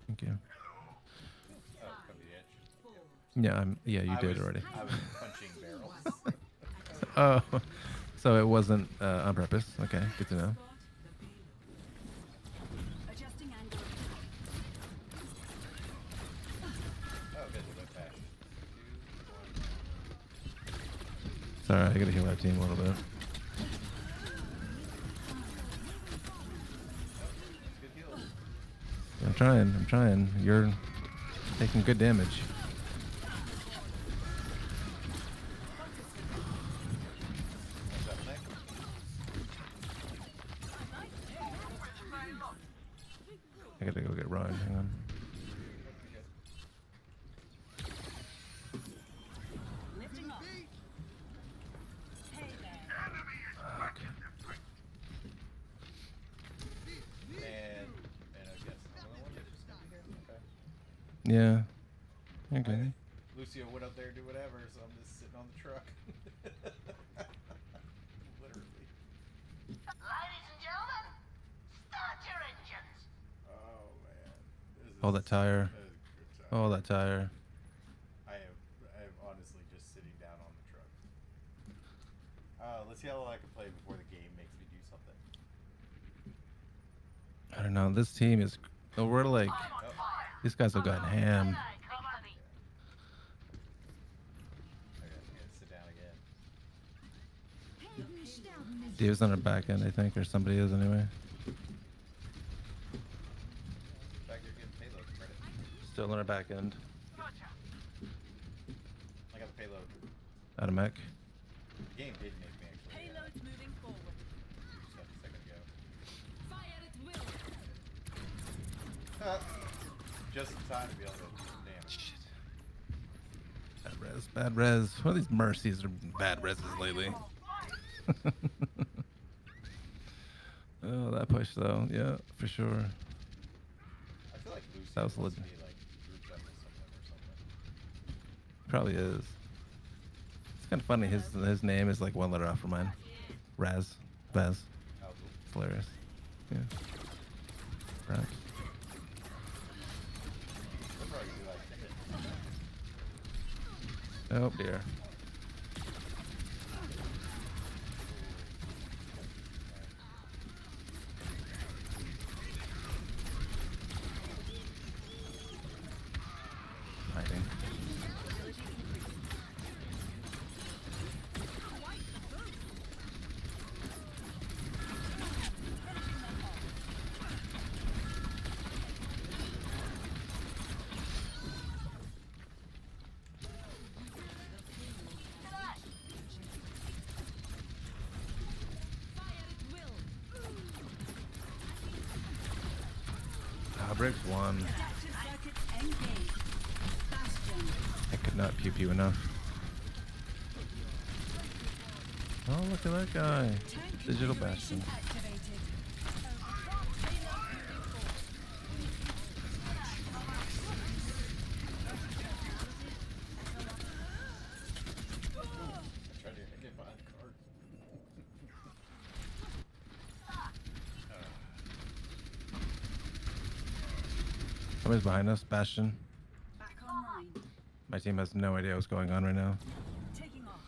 Thank you. oh, come to the edge. Yeah, you did already. I was punching barrels. Oh, so it wasn't on purpose. Okay, good to know. Adjusting angle. Oh, good, they went fast. 2, 1. Sorry, I gotta heal our team a little bit. Good heals. I'm trying. You're taking good damage. What's up next? I gotta go get Ryan. Hang on. Lifting off. Hey there. And I guess another one that's just gonna be here. Okay. Yeah. Okay. Lucio went up there to do whatever, so I'm just sitting on the truck. Literally. Ladies and gentlemen, start your engines. Oh man. This Oh, that tire. That is a good time. Oh, that tire. I am honestly just sitting down on the truck. Let's see how long I can play before the game makes me do something. I don't know. This team is. Oh, we're like. These guys have gotten ham. Company. I gotta sit down again. Dave's on our back end, I think, or somebody is anyway. Back here getting payload credit. Still on our back end. I got the payload. Out of mech. The game did make me actually. Payloads moving forward. Just a second ago. Fire at will. Just in time to be able to do some damage. Bad res. Bad res. One of these mercies are bad reses lately. Oh, that push though. Yeah, for sure. I feel like Lucy That was wants to legit. be like grouped up with someone or something. Probably is. It's kind of funny. His name is like one letter off from mine. Raz. Vaz. Oh, cool. It's hilarious. Yeah. Perhaps. They'll probably be like, Oh dear. Hiding. Briggs won. Adaptive circuits engaged. Bastion. I could not pew pew enough. Oh, look at that guy. Tank Digital configuration Bastion. activated. I tried to get behind the card. Somebody's behind us. Bastion. Back online. My team has no idea what's going on right now. Taking off.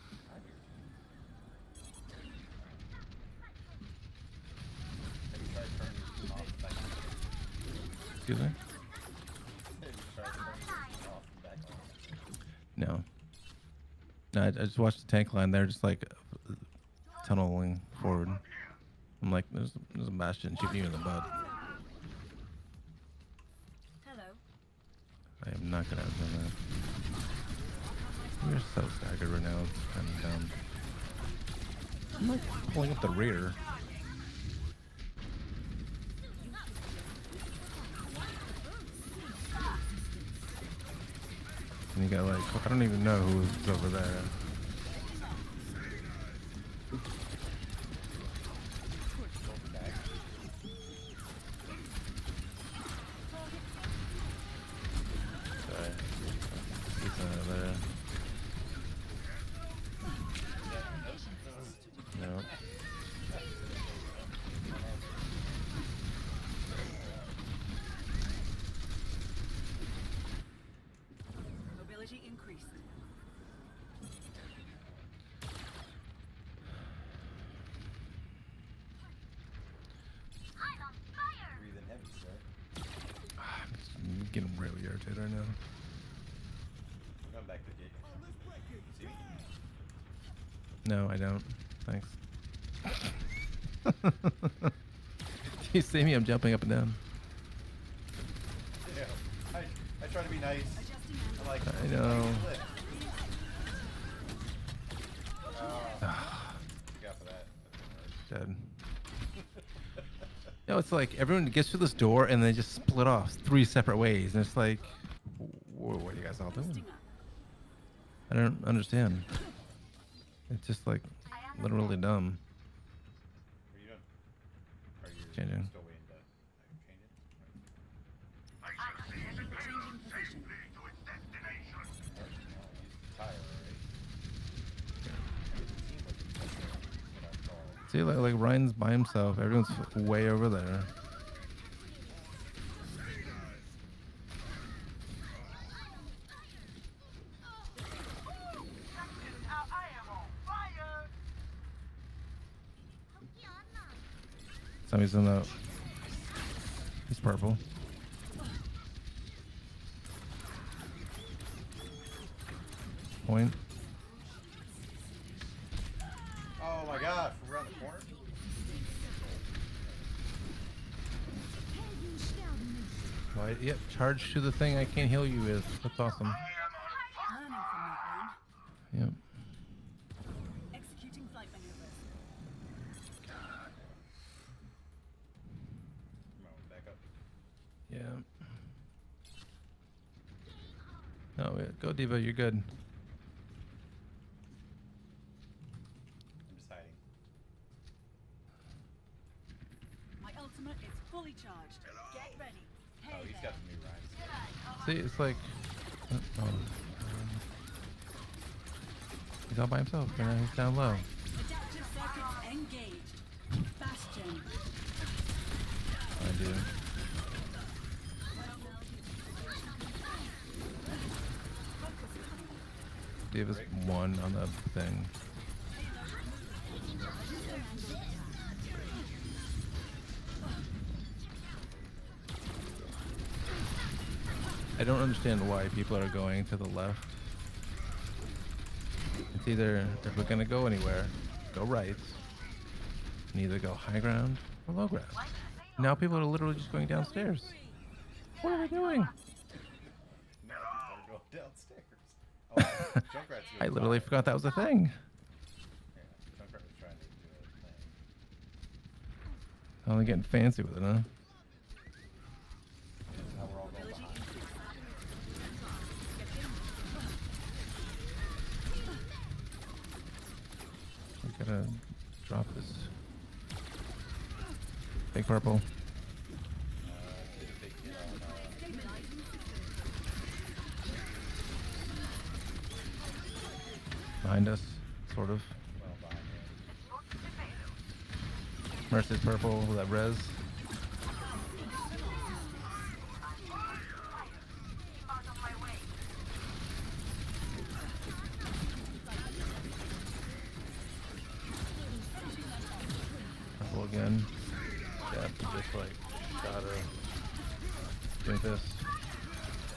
Excuse me? No. No, I just watched the tank line. They're just like tunneling forward. I'm like, there's a Bastion shooting you in the butt. Hello. I am not gonna have done that. You're so staggered right now. It's kind of dumb. I'm like pulling up the rear. And you got like, I don't even know who's over there. Sorry. He's not there. No. Mobility increased. Breathing heavy, sir. I'm getting really irritated right now. Come back to get you. See? No, I don't. Thanks. Do you see me? I'm jumping up and down. Yeah. I try to be nice. I'm like, I know. flip. Forgot for that. Dead. No, it's like everyone gets through this door and they just split off 3 separate ways, and it's like, what are you guys all doing? I don't understand. It's just like literally dumb. What are you doing? Are you Changing. still waiting to change it? I shall see the train safely to its destination. Right. Use the tire, alright? Team what I call. See, like Ryan's by himself. Everyone's way over there. I am on fire. Somebody's in the. He's purple. Point. Oh my god, from around the corner? Why? Yep. Charge to the thing I can't heal you with. That's awesome. Learning from that one. Yep. Executing flight maneuvers. Come on, back up. Yeah. No, yeah, go Diva. You're good. I'm just hiding. My ultimate is fully charged. Get ready. Oh, Hey he's there. got some new rhymes. See, it's like. He's all by himself. You know, he's down low. Adaptive circuits engaged. Bastion. I do. Diva's 1 on the thing. I don't understand why people are going to the left. It's either, if we're gonna go anywhere, go right, and either go high ground or low ground. Now people are literally just going downstairs. What are we doing? Now people are going downstairs. Oh, Junkrat's doing I literally fine. forgot that was a thing. Yeah, Junkrat was trying to do a thing. Only getting fancy with it, huh? Now we're all going behind. We gotta drop this. Big purple. Did a big hit on, Behind us, sort of. well, behind him. Mercy's purple with that res. Purple again. Yep, just like got her. doing this.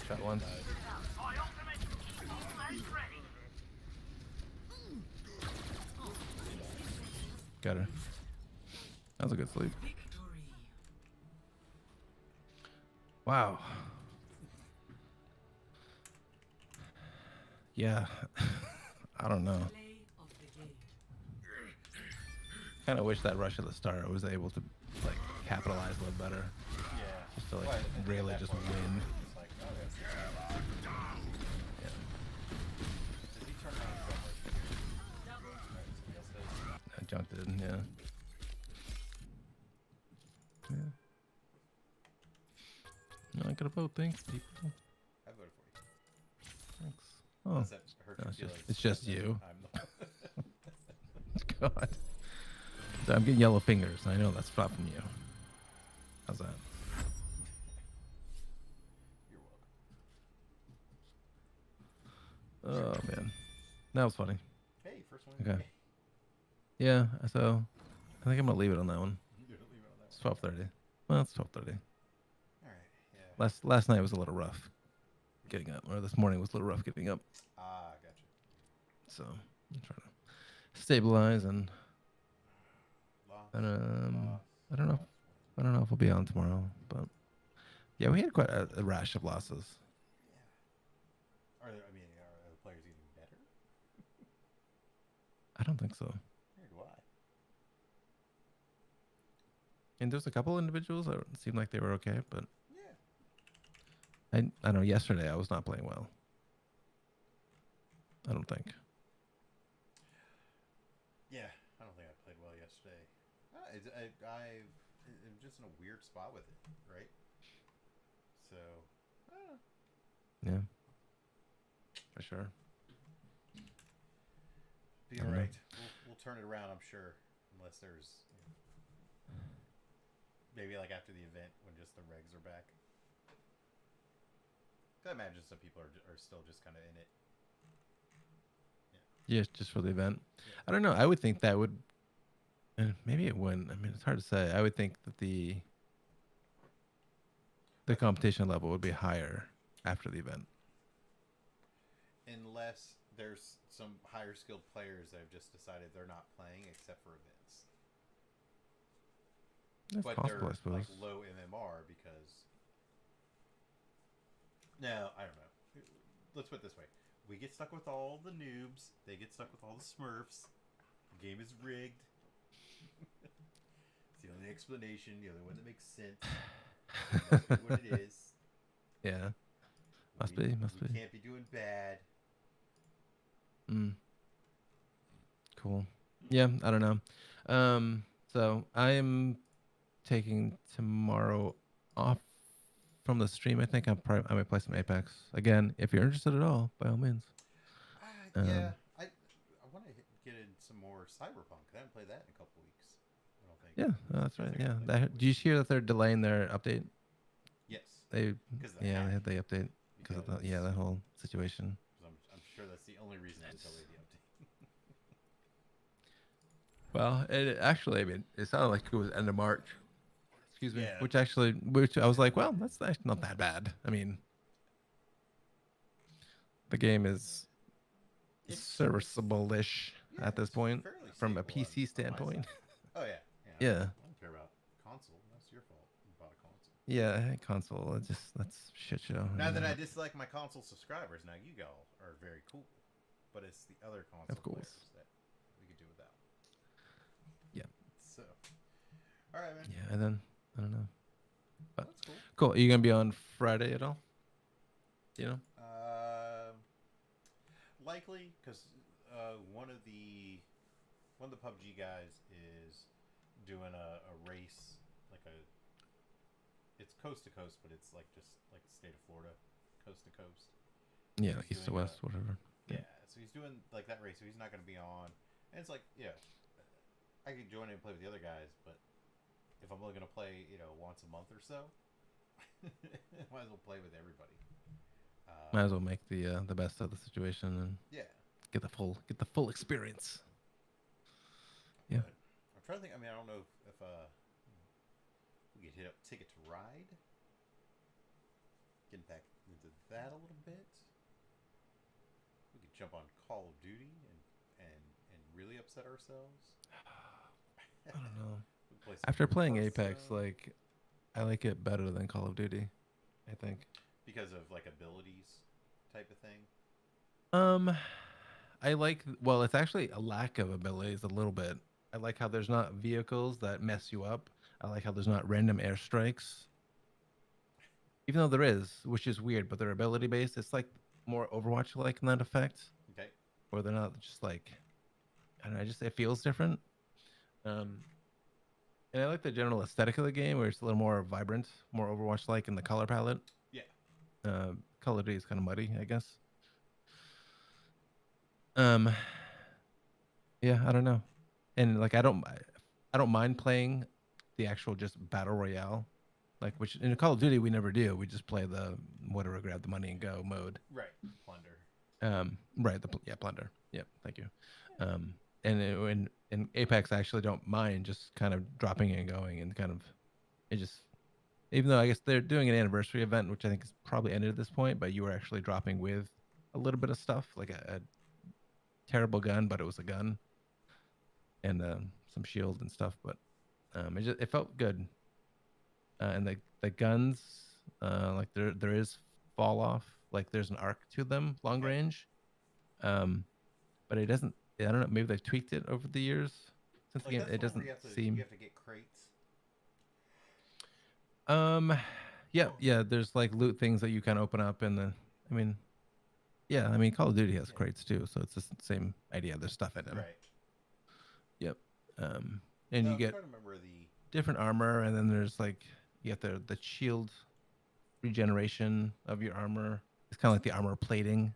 Shot once. My ultimate is almost ready. Got her. That was a good sleep. Victory. Wow. Yeah. I don't know. Play of the game. Kind of wish that rush at the start I was able to like capitalize a little better. Yeah. Just to like Well, I think at really that just point, win. It's like, oh, that's Yeah. Does he turn around and go like, right, somebody else does? I junked it. Yeah. Yeah. No, I got a vote. Thanks, people. I voted for you. Thanks. Oh, Unless that hurt no, your it's just- feelings, it's just then you. I'm the God. So I'm getting yellow fingers. I know that's not from you. How's that? You're welcome. Oh man, that was funny. Hey, first one. Okay. Yeah. So I think I'm gonna leave it on that one. You leave it on that It's one. 12:30. Well, it's 12:30. All right. Yeah. Last night was a little rough getting up, or this morning was a little rough getting up. Ah, gotcha. So I'm trying to stabilize and Lost. And Lost. I don't know. Lost. I don't know if we'll be on tomorrow, but yeah, we had quite a rash of losses. Yeah. Are the players getting better? I don't think so. Weird. Why? And there's a couple individuals that seemed like they were okay, but Yeah. I know yesterday I was not playing well. I don't think. Yeah. I don't think I played well yesterday. I'm just in a weird spot with it, right? So. Yeah, for sure. Be I all don't know. right. We'll turn it around, I'm sure, unless there's maybe like after the event when just the regs are back. 'Cause I imagine some people are still just kind of in it. Yeah, just for the event. I don't know. I would think that would, and maybe it wouldn't. I mean, it's hard to say. I would think that the competition level would be higher after the event. Unless there's some higher skilled players that have just decided they're not playing except for events. That's But possible, I they're suppose. like low MMR because. No, I don't know. Let's put it this way: we get stuck with all the noobs. They get stuck with all the Smurfs. The game is rigged. It's the only explanation. The only one that makes sense. It must be what it is. Yeah. Must We be. can't be doing bad. Mm. Cool. Yeah, I don't know. So I am taking tomorrow off from the stream. I think I might play some Apex again. If you're interested at all, by all means. Yeah, I want to get in some more Cyberpunk. I haven't played that in a couple weeks. I don't think. Yeah, that's right. think I'll Yeah. play that Did you hear that they're delaying their update? Yes. They 'Cause of the they hack. had the update because of that whole situation. 'Cause I'm sure that's the only reason they delayed the update. Well, it actually, I mean, it sounded like it was end of March. Excuse me. Yeah. Which I was like, well, that's actually not that bad. I mean, the game is It's- serviceable-ish Yeah, at this it's point fairly from a stable on PC my standpoint. side. Oh yeah. Yeah. I don't care about console. That's your fault. You bought a console. Yeah, console. That's shit show. Not that I dislike my console subscribers. Now you all are very cool, but it's the other console course. players that we could do without. Yeah. So, all right, man. Yeah, and then I don't know. But That's cool. cool. Are you gonna be on Friday at all? You know? Likely, because one of the PUBG guys is doing a race, like it's coast to coast, but it's like just like the state of Florida, coast to coast. Yeah, He's east to doing west, whatever. Yeah, so he's doing like that race, so he's not going to be on. And it's like, yeah, I could join in and play with the other guys, but if I'm only going to play, once a month or so, might as well play with everybody. Might as well make the best of the situation and Yeah. get the full experience. Yeah. But I'm trying to think. I mean, I don't know if we could hit up Ticket to Ride. getting back into that a little bit. We could jump on Call of Duty and really upset ourselves. I don't know. We play some After playing Hearthstone Apex, like I like it better than Call of Duty. I think. because of like abilities type of thing. I like. Well, it's actually a lack of abilities a little bit. I like how there's not vehicles that mess you up. I like how there's not random airstrikes. Even though there is, which is weird, but they're ability based. It's like more Overwatch like in that effect, Okay. where they're not just like I don't know. Just it feels different. Um, and I like the general aesthetic of the game, where it's a little more vibrant, more Overwatch like in the color palette. Yeah. Call of Duty is kind of muddy, I guess. Um, yeah, I don't know, and like I don't mind playing the actual just battle royale, like which in Call of Duty we never do. We just play the whatever, grab the money and go mode. Right. Plunder. Right, yeah, plunder. Yep, thank you. And in Apex, I actually don't mind just kind of dropping and going, and kind of it just, even though I guess they're doing an anniversary event, which I think is probably ended at this point, but you were actually dropping with a little bit of stuff, like a terrible gun, but it was a gun, and some shield and stuff. But it felt good, and the guns, like there is fall off, like there's an arc to them, long range, but it doesn't. I don't know. Maybe they've tweaked it over the years since the Like game. that's It the one doesn't where you have to, seem. you have to get crates. Yeah. There's like loot things that you can open up, and I mean, yeah. I mean, Call of Duty has Yeah. crates too, so it's the same idea. There's stuff in them. Right. Yep. And No, you I'm get trying to remember the. different armor, and then there's like you get the shield regeneration of your armor. It's kind of like the armor plating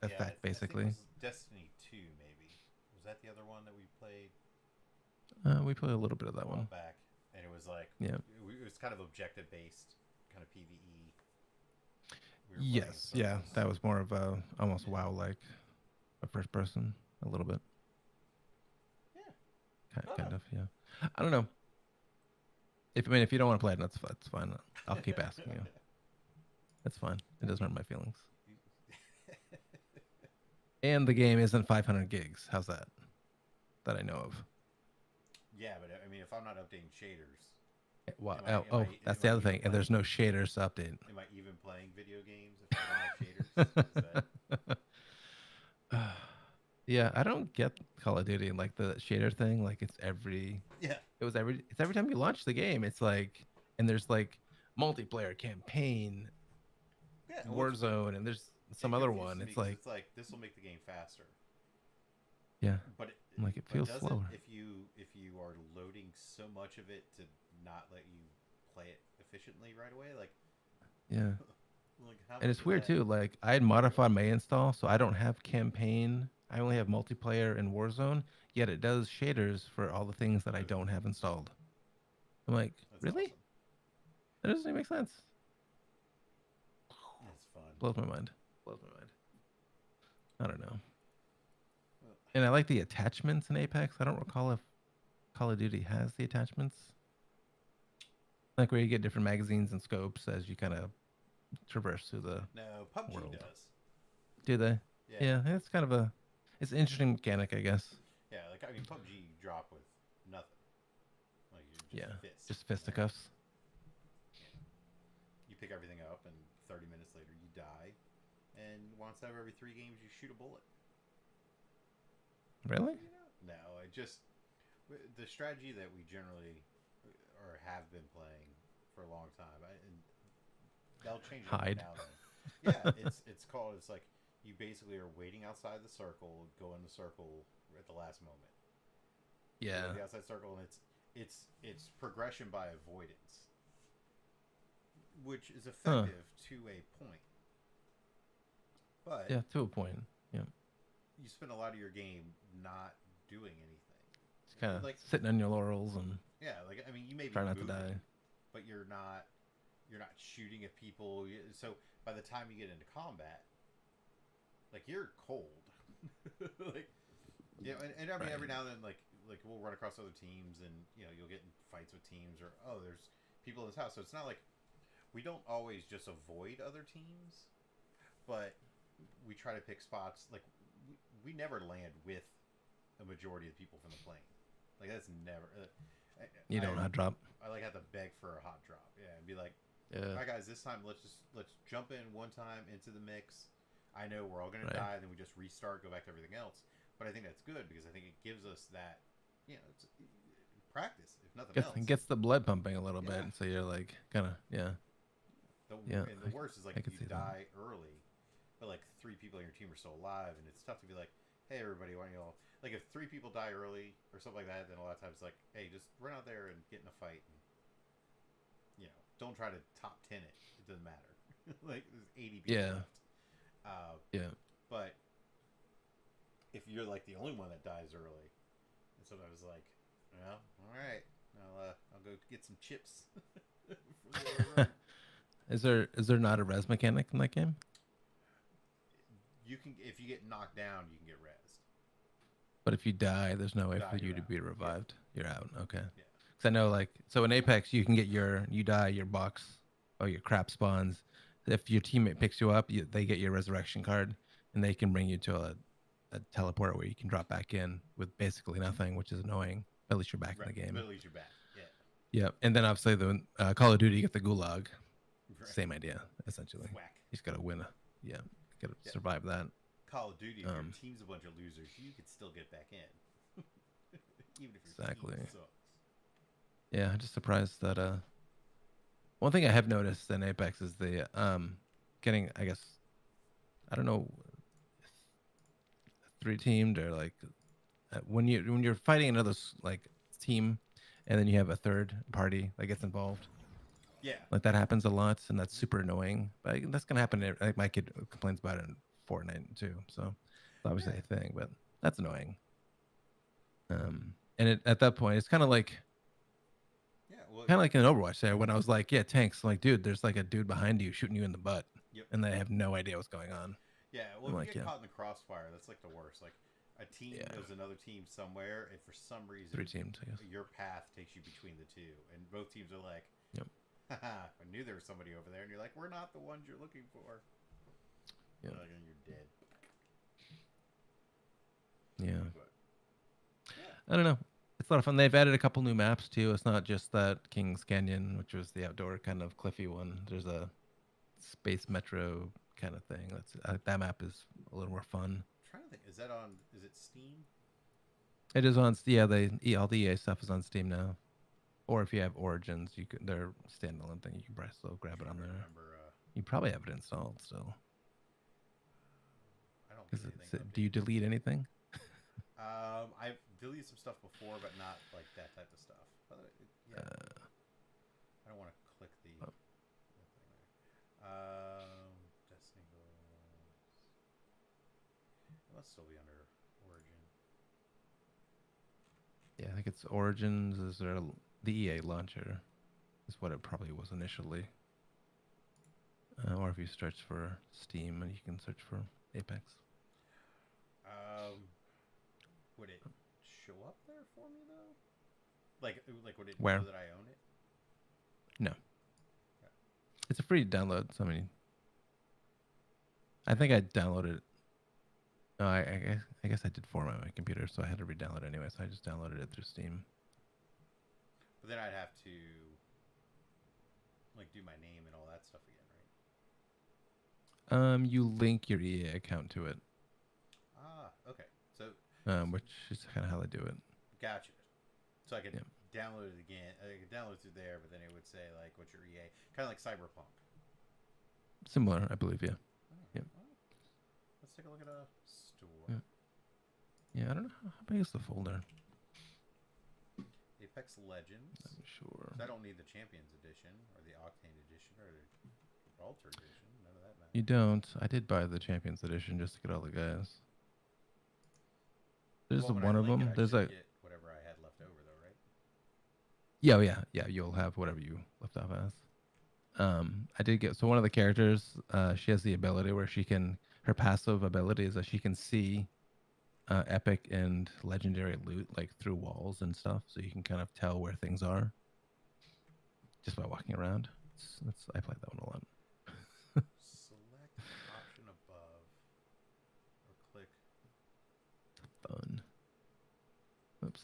Yeah, effect, I think basically. it was Destiny 2, maybe. Was that the other one that we played We play a little bit of a that while one. back? And it was like, Yeah. it was kind of objective based, kind of PVE. We were playing Yes. Yeah. circles. That was more of a almost WoW like a first person, a little bit. Yeah. Kind of. Yeah. I don't know. If you don't want to play it, that's fine. I'll keep asking you. That's fine. It doesn't hurt my feelings. And the game isn't 500 gigs. How's that? That I know of. Yeah, but I mean, if I'm not updating shaders, Wow. Am I- That's am the I other even thing. And there's no shaders to update. am I even playing video games if I don't have shaders? Is that... Yeah, I don't get Call of Duty and like the shader thing. Like it's every time you launch the game. It's like, and there's like multiplayer campaign, Yeah, well, Warzone, and there's some it other confuses one. me It's 'cause like, it's like this will make the game faster, yeah, but I'm like, it but feels does slower. if you are loading so much of it to not let you play it efficiently right away, like Yeah. like how And much it's of weird that- too. Like I had modified my install, so I don't have campaign. I only have multiplayer and Warzone. Yet it does shaders for all the things that I don't have installed. I'm like, That's really? awesome. That doesn't even make sense. That's fun. Blows my mind. Blows my mind. I don't know. Well, And I like the attachments in Apex. I don't recall if Call of Duty has the attachments. Like where you get different magazines and scopes as you kind of traverse through the. no, PUBG World. does. Do they? Yeah. Yeah, it's kind of it's an interesting mechanic, I guess. Yeah, like I mean, PUBG you drop with nothing. Like you just Yeah, fist, just you know? fisticuffs. You pick everything up, and 30 minutes later you die. And once every 3 games you shoot a bullet. Really? No, I just the strategy that we generally or have been playing for a long time. And they'll change it every Hide. now and then. Yeah, it's called. It's like you basically are waiting outside the circle, go in the circle at the last moment. Yeah. Go to the outside circle, and it's progression by avoidance, which is effective to a point. But Yeah, to a point. Yeah. you spend a lot of your game not doing anything. Just kind of Like- sitting on your laurels and Yeah, like I mean, you may be try not to moving, die. but you're not shooting at people. So by the time you get into combat, like you're cold. Like and I mean, every now and then like we'll run across other teams, and you'll get in fights with teams, or there's people in this house. So it's not like we don't always just avoid other teams, but we try to pick spots. Like we never land with a majority of the people from the plane. Like that's never. You don't hot drop. I like have to beg for a hot drop. Yeah, and be like, Yeah. all right, guys, this time let's jump in one time into the mix. I know we're all gonna Right. die, then we just restart, go back to everything else. But I think that's good because I think it gives us that, it's practice if nothing else. It gets the blood pumping a little Yeah. bit, so you're like kind of And the worst is like I if could you see that. die early, but like 3 people on your team are still alive, and it's tough to be like, hey everybody, why don't you all like if 3 people die early or something like that, then a lot of times it's like, hey, just run out there and get in a fight, and don't try to top 10 it. It doesn't matter. Like there's 80 people Yeah. left. Yeah. But if you're like the only one that dies early, and sometimes it's like, well, all right, I'll go get some chips. From the other room. Is there not a res mechanic in that game? You can, if you get knocked down, you can get rezzed. But if you die, there's no way Die, for you you're to out. be revived. You're out. Okay. Yeah. Because I know, like, so in Apex, you can get you die, your box or your crap spawns. If your teammate picks you up, they get your resurrection card, and they can bring you to a teleport where you can drop back in with basically nothing, which is annoying. At least you're back in the game. But at least you're back. Yeah. Yeah. And then obviously the Call of Duty, you get the gulag. Right. Same idea, essentially. Whack. You just got to win. Yeah. Got to Yeah. survive that. Call of Duty, if your Um, team's a bunch of losers, you could still get back in. Even if your Exactly. team sucks. Yeah, I'm just surprised that one thing I have noticed in Apex is the getting, I guess, I don't know, 3-teamed or like when you're fighting another like team, and then you have a third party that gets involved. Yeah. Like that happens a lot, and that's super annoying. But that's gonna happen. Like my kid complains about it in Fortnite too, so it's obviously a thing. But that's annoying. And at that point, it's kind of like in Overwatch there when I was like, yeah, tanks. I'm like, dude, there's like a dude behind you shooting you in the butt, Yep. and they have no idea what's going on. Yeah, well, I'm if like, you get yeah. caught in the crossfire, that's like the worst. Like a team Yeah. knows another team somewhere, and for some reason, 3 teams, I guess. your path takes you between the two, and both teams are like, Yep. haha, I knew there was somebody over there, and you're like, we're not the ones you're looking for. Yep. And you're dead. Yeah. But, I don't know. It's a lot of fun. They've added a couple new maps too. It's not just that Kings Canyon, which was the outdoor kind of cliffy one. There's a space metro kind of thing. That map is a little more fun. I'm trying to think, is it Steam? It is on. Yeah, all the EA stuff is on Steam now. Or if you have Origins, they're standalone thing. You can probably still grab it on there. You probably have it installed still. I don't think anything Do you delete anything? I've deleted some stuff before, but not like that type of stuff. But yeah. I don't want to click the. Oh. Destiny goals. It must still be under Origin. Yeah, I think it's Origins. Is there the EA launcher? Is what it probably was initially. Or if you search for Steam, and you can search for Apex. Would it show up there for me though? Like would it Where? know that I own it? No. Okay. It's a free download. So I mean, I think I downloaded it. No, I guess I did format my computer, so I had to re-download it anyway. So I just downloaded it through Steam. But then I'd have to like do my name and all that stuff again, right? You link your EA account to it, Ah, okay. So which is kind of how they do it. gotcha. So I could Yep. download it again. I could download it through there, but then it would say like, "What's your EA?" Kind of like Cyberpunk. Similar, I believe. Yeah. Yep. Well, let's take a look at a store. Yeah. Yeah, I don't know how big is the folder. Apex Legends. I'm sure. So I don't need the Champions Edition or the Octane Edition or the Gibraltar Edition. None of that matters. You don't. I did buy the Champions Edition just to get all the guys. There's Well, when one I of link them. it, I There's should a. get whatever I had left over though, right? Yeah. You'll have whatever you left off as. I did get one of the characters. She has the ability where her passive ability is that she can see epic and legendary loot like through walls and stuff, so you can kind of tell where things are just by walking around. I played that one a lot. Select option above, or click. Fun. Oops.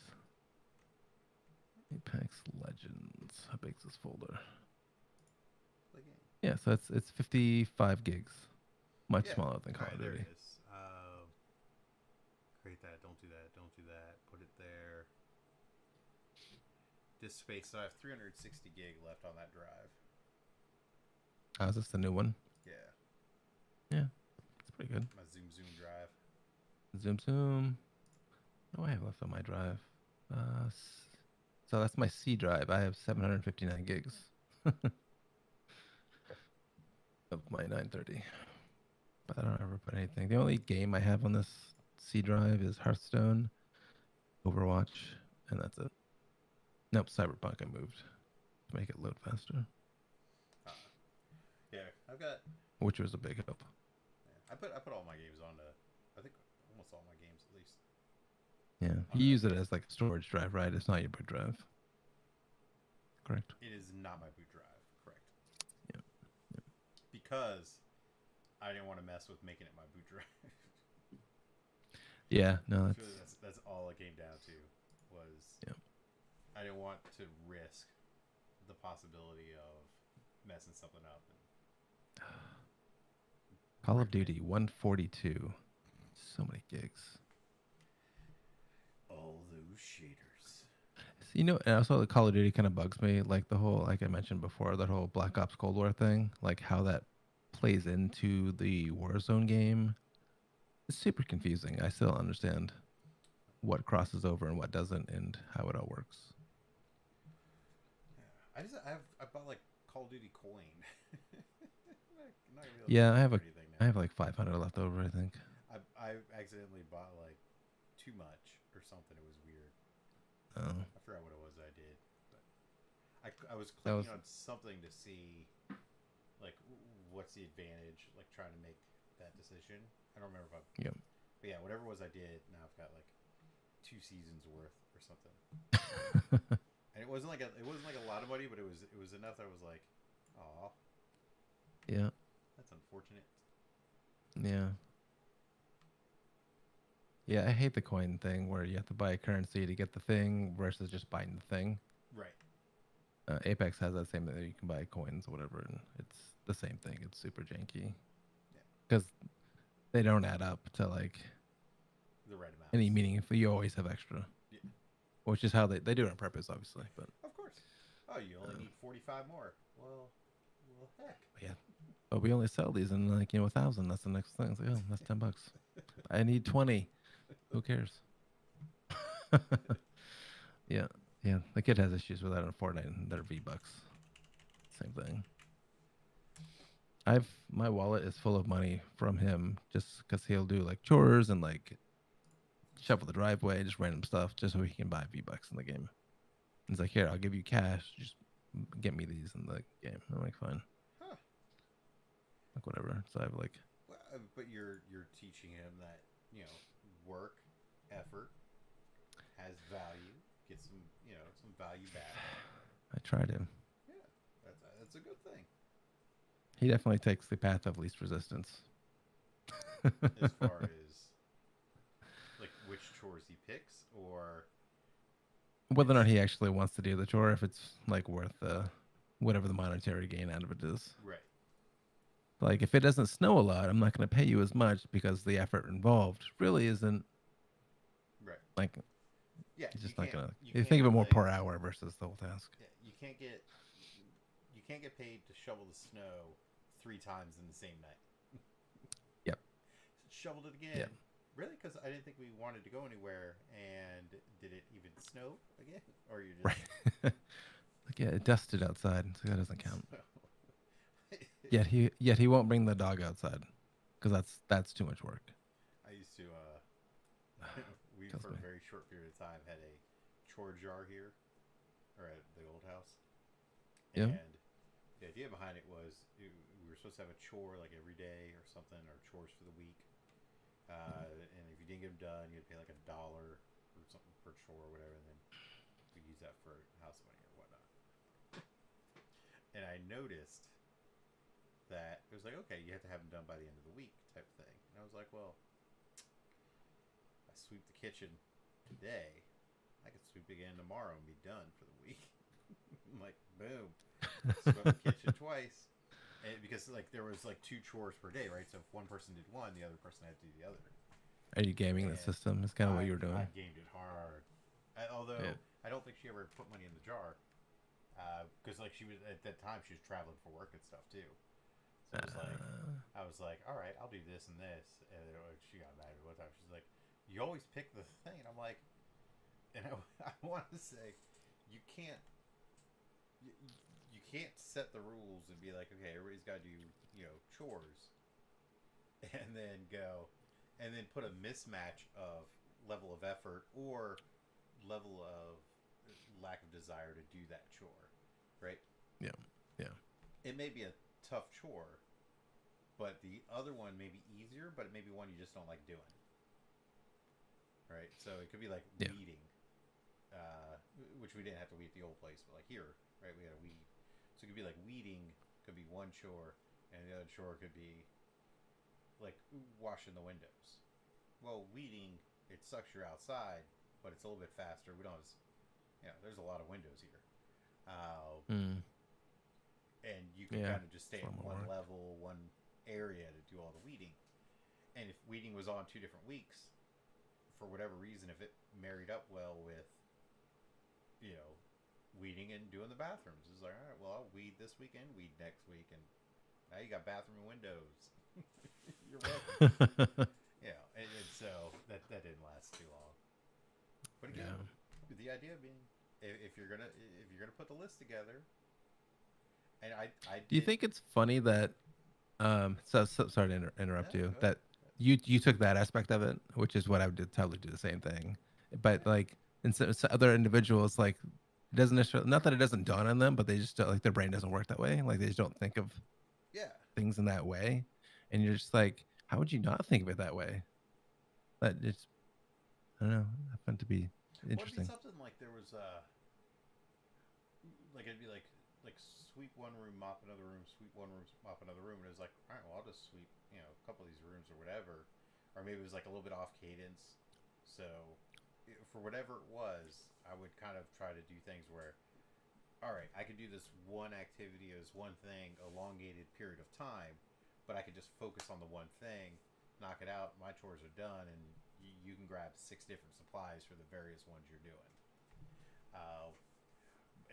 Apex Legends. How big's this folder? Play game. Yeah, so it's 55 gigs. Much Yeah. smaller than Call Alright, of there Duty. it is. Create that. Don't do that. Don't do that. Put it there. Disk space. So I have 360 gig left on that drive. Oh, is this the new one? Yeah. Yeah, it's pretty good. My Zoom drive. Zoom. What do I have left on my drive? So that's my C drive. I have 759 gigs of my 930. But I don't ever put anything. The only game I have on this C drive is Hearthstone, Overwatch, and that's it. Nope, Cyberpunk I moved to make it load faster, Yeah, I've got. which was a big help. Yeah, I put all my games onto. I think almost all my games at least. Yeah, you use it as like a storage drive, right? It's not your boot drive. Correct. It is not my boot drive. Correct. Yep. Because I didn't want to mess with making it my boot drive. Yeah, no, Really, that's all it came down to was. Yep. I didn't want to risk the possibility of messing something up. Call of Duty 142. So many gigs. All those shaders. You know, and also the Call of Duty kind of bugs me, like the whole, like I mentioned before, that whole Black Ops Cold War thing, like how that plays into the Warzone game. It's super confusing. I still don't understand what crosses over and what doesn't, and how it all works. Yeah. I bought like Call of Duty coin. Not gonna be able to Yeah, use I it have for a, anything I now. have like 500 left over, I think. I accidentally bought like too much or something. It was weird. Oh, I forgot what it was I did, but I was That clicking was- on something to see like what's the advantage, like trying to make that decision. I don't remember if I. Yep. But yeah, whatever it was I did, now I've got like 2 seasons worth or something. And it wasn't like a lot of money, but it was enough that I was like, aw, yeah, that's unfortunate. yeah. Yeah, I hate the coin thing where you have to buy a currency to get the thing versus just buying the thing. Right. Apex has that same thing. You can buy coins or whatever, and it's the same thing. It's super janky. Yeah. Because they don't add up to like The right amount. any meaning if you always have extra. Yeah. Which is how they do it on purpose, obviously. But Of course. Oh, you only need 45 more. Well, heck. yeah, but we only sell these in like 1,000. That's the next thing. It's like, oh, that's $10. I need 20. Who cares? Yeah. The kid has issues with that on Fortnite and their V-Bucks. Same thing. My wallet is full of money from him just because he'll do like chores and like shovel the driveway, just random stuff, just so he can buy V-Bucks in the game. He's like, here, I'll give you cash. Just get me these in the game. I'm like, fine. Huh. Like whatever. So I have like, Well, but you're teaching him that work, effort has value. Get some some value back. I try to. Yeah, that's a good thing. He definitely takes the path of least resistance. As far as like which chores he picks, or Whether or not he actually wants to do the chore, if it's like worth whatever the monetary gain out of it is. right. Like if it doesn't snow a lot, I'm not going to pay you as much because the effort involved really isn't Right. like Yeah. it's just you not can't- gonna. you You can't, think of it more like- per hour versus the whole task. Yeah, you can't get paid to shovel the snow 3 times in the same night. Yep. Shoveled it again. Yep. Really? Because I didn't think we wanted to go anywhere. And did it even snow again? Or you just Right. Like yeah, it dusted outside, so that doesn't count. Yeah. Yet he won't bring the dog outside because that's too much work. I used to. We Kills for a me. very short period of time had a chore jar here, or at the old house. Yeah. And the idea behind it was we were supposed to have a chore like every day or something, or chores for the week. And if you didn't get them done, you'd pay like $1 or something per chore or whatever, and then we use that for house money or whatnot. and I noticed that it was like, okay, you have to have them done by the end of the week type thing. And I was like, well, I sweep the kitchen today, I could sweep again tomorrow and be done for the week. I'm like, boom, swept the kitchen twice. And because like there was like 2 chores per day, right? So if one person did one, the other person had to do the other. Are you gaming the system? It's kind of what you were doing. I gamed it hard. Although Yeah. I don't think she ever put money in the jar. Because like she was at that time, she was traveling for work and stuff too. So it was like, I was like, all right, I'll do this and this. And she got mad at me one time. She's like, you always pick the thing. And I'm like, and I want to say, you can't set the rules and be like, okay, everybody's got to do, chores, and then go, and then put a mismatch of level of effort or level of lack of desire to do that chore, right? Yeah. It may be a tough chore, but the other one may be easier, but it may be one you just don't like doing, right? So it could be like weeding, which we didn't have to weed at the old place, but like here, right, we had a weed. So it could be like weeding could be one chore, and the other chore could be like washing the windows. Well, weeding, it sucks you're outside, but it's a little bit faster. We don't have, there's a lot of windows here. And you can kind of just stay at one level, one area to do all the weeding. And if weeding was on 2 different weeks, for whatever reason, if it married up well with, weeding and doing the bathrooms, it's like, all right, well, I'll weed this weekend, weed next week, and now you got bathroom and windows. You're welcome. And so that didn't last too long. But again, the idea being, if you're gonna put the list together, and do you think it's funny that so sorry to interrupt you, that you took that aspect of it, which is what I would totally do the same thing, but like in some other individuals, like it doesn't necessarily, not that it doesn't dawn on them, but they just don't, like their brain doesn't work that way, like they just don't think of things in that way, and you're just like, how would you not think of it that way? That it's, I don't know, I find it to be interesting. Well, it'd be something like there was like it'd be like sweep one room, mop another room, sweep one room, mop another room, and it was like, all right, well, I'll just sweep a couple of these rooms or whatever, or maybe it was like a little bit off cadence. So for whatever it was, I would kind of try to do things where, all right, I could do this one activity as one thing, elongated period of time, but I could just focus on the one thing, knock it out, my chores are done, and you can grab 6 different supplies for the various ones you're doing.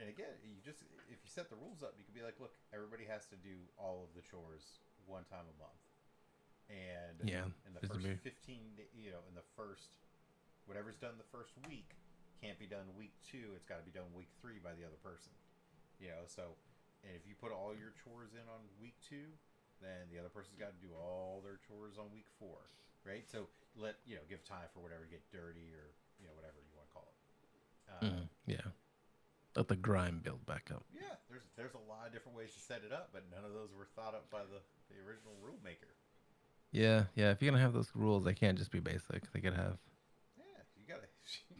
And again, if you set the rules up, you could be like, look, everybody has to do all of the chores one time a month. And in the first 15, in the first, whatever's done the first week can't be done week 2. It's got to be done week 3 by the other person. So, and if you put all your chores in on week 2, then the other person's got to do all their chores on week 4, right? So give time for whatever to get dirty or whatever you want to call it. Let the grime build back up. Yeah, there's a lot of different ways to set it up, but none of those were thought up by the original rule maker. Yeah. If you're gonna have those rules, they can't just be basic. They could have you gotta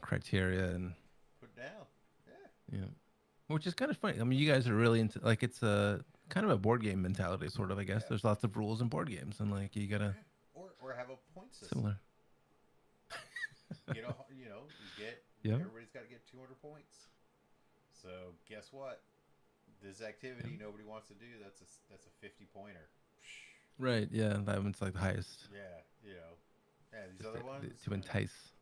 criteria and put down. Yeah. Which is kind of funny. I mean, you guys are really into, like, it's a kind of a board game mentality, sort of. I guess there's lots of rules in board games, and like you gotta or have a point system. Similar. Everybody's got to get 200 points. So guess what? This activity nobody wants to do. That's a 50 pointer. Right. Yeah, that one's like the highest. Yeah. These other ones to entice.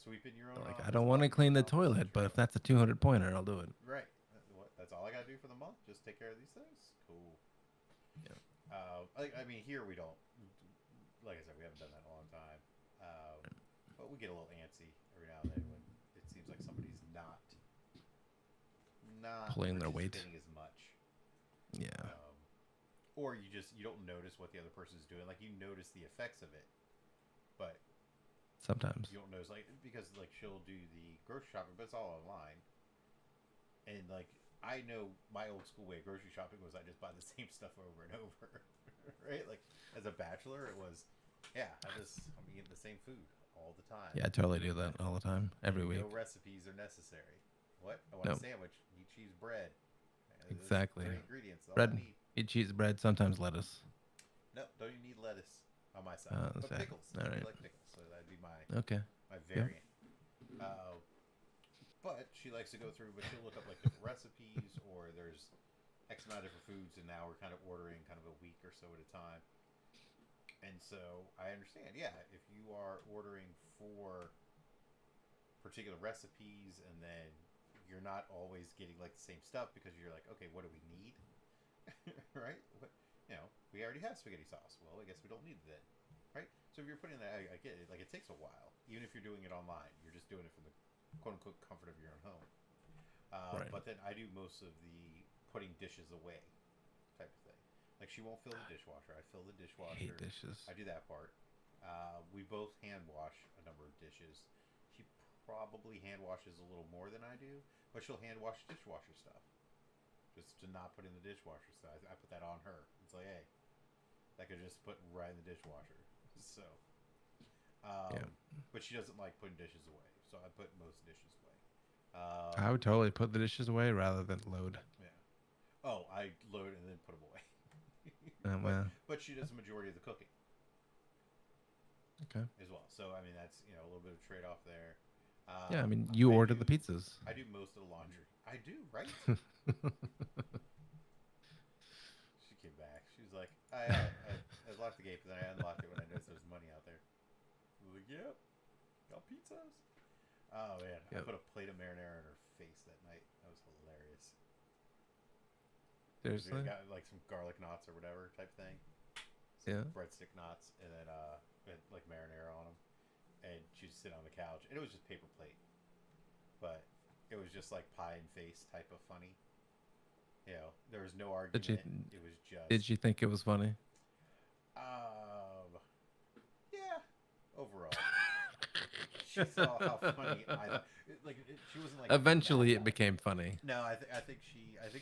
Sweeping your own. Like, I don't want to clean the toilet, but if that's a 200 pointer, I'll do it. Right. That's all I gotta do for the month. Just take care of these things. Cool. Yeah. I mean, here we don't. Like I said, we haven't done that in a long time. But we get a little antsy every now and then when it seems like somebody's not pulling their weight as much. Yeah. Or you don't notice what the other person's doing. Like, you notice the effects of it, but sometimes you don't notice, like, because like she'll do the grocery shopping, but it's all online. And like, I know my old school way of grocery shopping was I just buy the same stuff over and over, right? Like, as a bachelor, it was, I'm eating the same food all the time. Yeah, I totally do that all the time, every week. No recipes are necessary. What? I want a sandwich. Eat cheese bread. There's Exactly. 3 ingredients. All I Bread. need. Eat cheese, bread, sometimes lettuce. No, don't even need lettuce on my side. Oh, But okay. pickles. All I do right. like pickles, so that'd be my Okay. variant. But she likes to go through, but she'll look up like different recipes, or there's X amount of different foods, and now we're kind of ordering kind of a week or so at a time. And so I understand, yeah, if you are ordering for particular recipes, and then you're not always getting like the same stuff because you're like, okay, what do we need? Right? We already have spaghetti sauce. Well, I guess we don't need it then, right? So if you're putting that, I get it. Like, it takes a while, even if you're doing it online. You're just doing it from the quote unquote comfort of your own home. Right. But then I do most of the putting dishes away type of thing. Like, she won't fill the dishwasher. I fill the dishwasher. Hate dishes. I do that part. We both hand wash a number of dishes. She probably hand washes a little more than I do, but she'll hand wash dishwasher stuff. Just to not put in the dishwasher stuff. I put that on her. It's like, hey, that could just put right in the dishwasher. So, but she doesn't like putting dishes away, so I put most dishes away. I would totally put the dishes away rather than load. Yeah. Oh, I load and then put them away. Well, But she does the majority of the cooking okay. as well. So I mean, that's a little bit of trade off there. Yeah, I mean, you ordered the pizzas. I do most of the laundry. I do, right? She came back. She was like, I locked the gate, but then I unlocked it when I noticed there was money out there. I was like, yep, got pizzas. Oh man, I Yep. put a plate of marinara in her face that night. That was hilarious. Seriously? We got like some garlic knots or whatever type thing. Yeah. Breadstick knots, and then like marinara on them. And she'd sit on the couch, and it was just paper plate, but it was just like pie and face type of funny. There was no argument. It was just. Did you think it was funny? Yeah. Overall, she saw how funny she wasn't like. Eventually, mad. it became funny. No, I think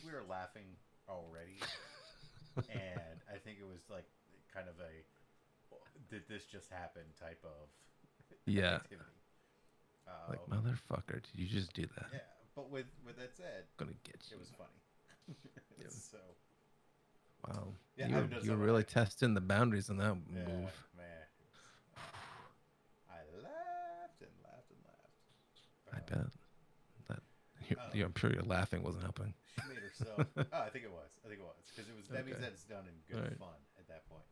we were laughing already, and I think it was like kind of a did this just happen type of Yeah. activity. Like, motherfucker, did you just do that? Yeah, but with that said, I'm gonna get you. it was funny. Yeah. So Wow. Yeah, I you haven't done were something really like that. testing the boundaries in that yeah, move. man, I laughed and laughed and laughed. I bet. I'm sure your laughing wasn't helping. She made herself. I think it was. Because it was. That means Okay. that it's done in good Alright. fun at that point.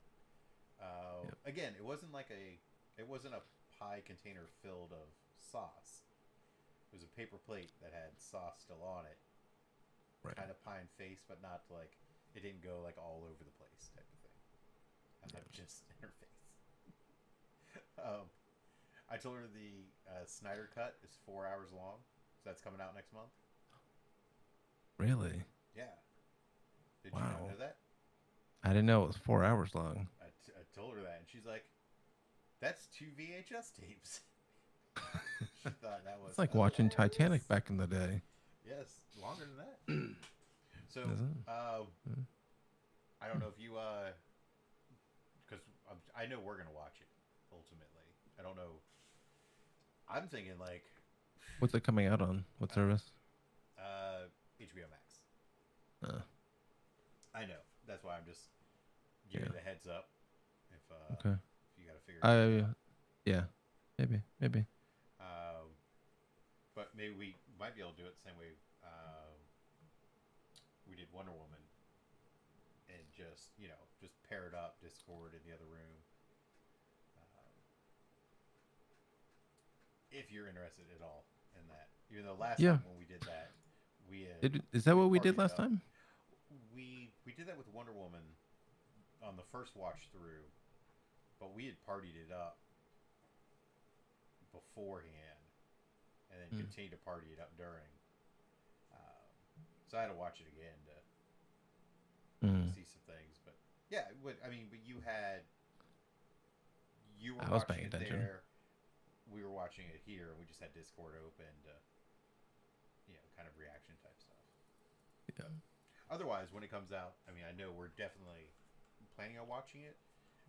Yep. Again, it wasn't it wasn't a pie container filled of sauce. It was a paper plate that had sauce still on it, Right. kind of pie and face, but not like it didn't go like all over the place type of thing. Just in her face. I told her the Snyder Cut is 4 hours long, so that's coming out next month. Really? Yeah. Did you not Wow. know that? I didn't know it was 4 hours long. I told her that, and she's like, "That's 2 VHS tapes." She thought that was. It's like watching hilarious. Titanic back in the day. Yes, longer than that. So, Is it? I don't know if you, because I know we're gonna watch it. Ultimately, I don't know. I'm thinking like, What's it coming out on? What service? HBO Max. Uh, I know. That's why I'm just giving Yeah. you the heads up. If okay. if you gotta figure it out. Yeah. Maybe. But maybe we might be able to do it the same way we did Wonder Woman, and just pair it up, Discord in the other room. If you're interested at all in that, even though last Yeah. time when we did that, we had, Is that what we did partied last up. time? We did that with Wonder Woman on the first watch through, but we had partied it up beforehand, and then continued to party it up during. So I had to watch it again to see some things, but yeah, but you were I was watching paying it attention. there. We were watching it here, and we just had Discord open to, kind of reaction type stuff. Yeah. Otherwise, when it comes out, I know we're definitely planning on watching it.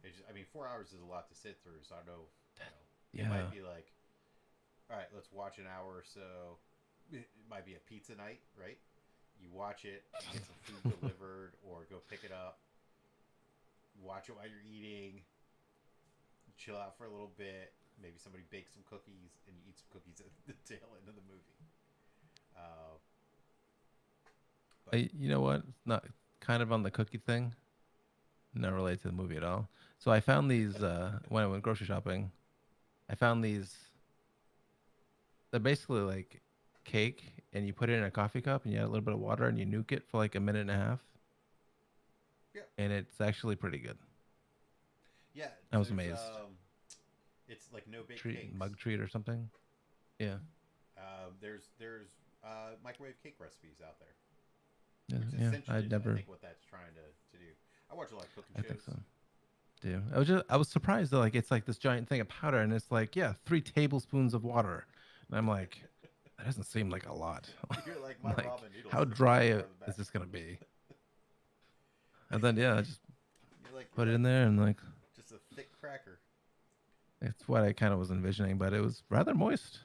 It's just, 4 hours is a lot to sit through, so I don't know. It Yeah. might be like, all right, let's watch an hour or so. It might be a pizza night, right? You watch it, get some food delivered, or go pick it up. Watch it while you're eating. Chill out for a little bit. Maybe somebody bakes some cookies, and you eat some cookies at the tail end of the movie. You know what? It's not kind of on the cookie thing. Not related to the movie at all. So I found these when I went grocery shopping. I found these. They're basically like cake, and you put it in a coffee cup, and you add a little bit of water, and you nuke it for like a minute and a half. Yeah. And it's actually pretty good. Yeah. I was there's, amazed. It's like no bake Treat, cakes. mug treat or something. Yeah. There's microwave cake recipes out there. Yeah. Which Yeah. essentially I'd is, never. I think what that's trying to do. I watch a lot of cooking I shows. think so. Do I was surprised that like it's like this giant thing of powder, and it's like 3 tablespoons of water, and I'm like, that doesn't seem like a lot. You're like my Like, ramen noodles. how are dry farther back. is this gonna be? And then I just You're like, put you're it in like there, and like just a thick cracker. it's what I kind of was envisioning, but it was rather moist.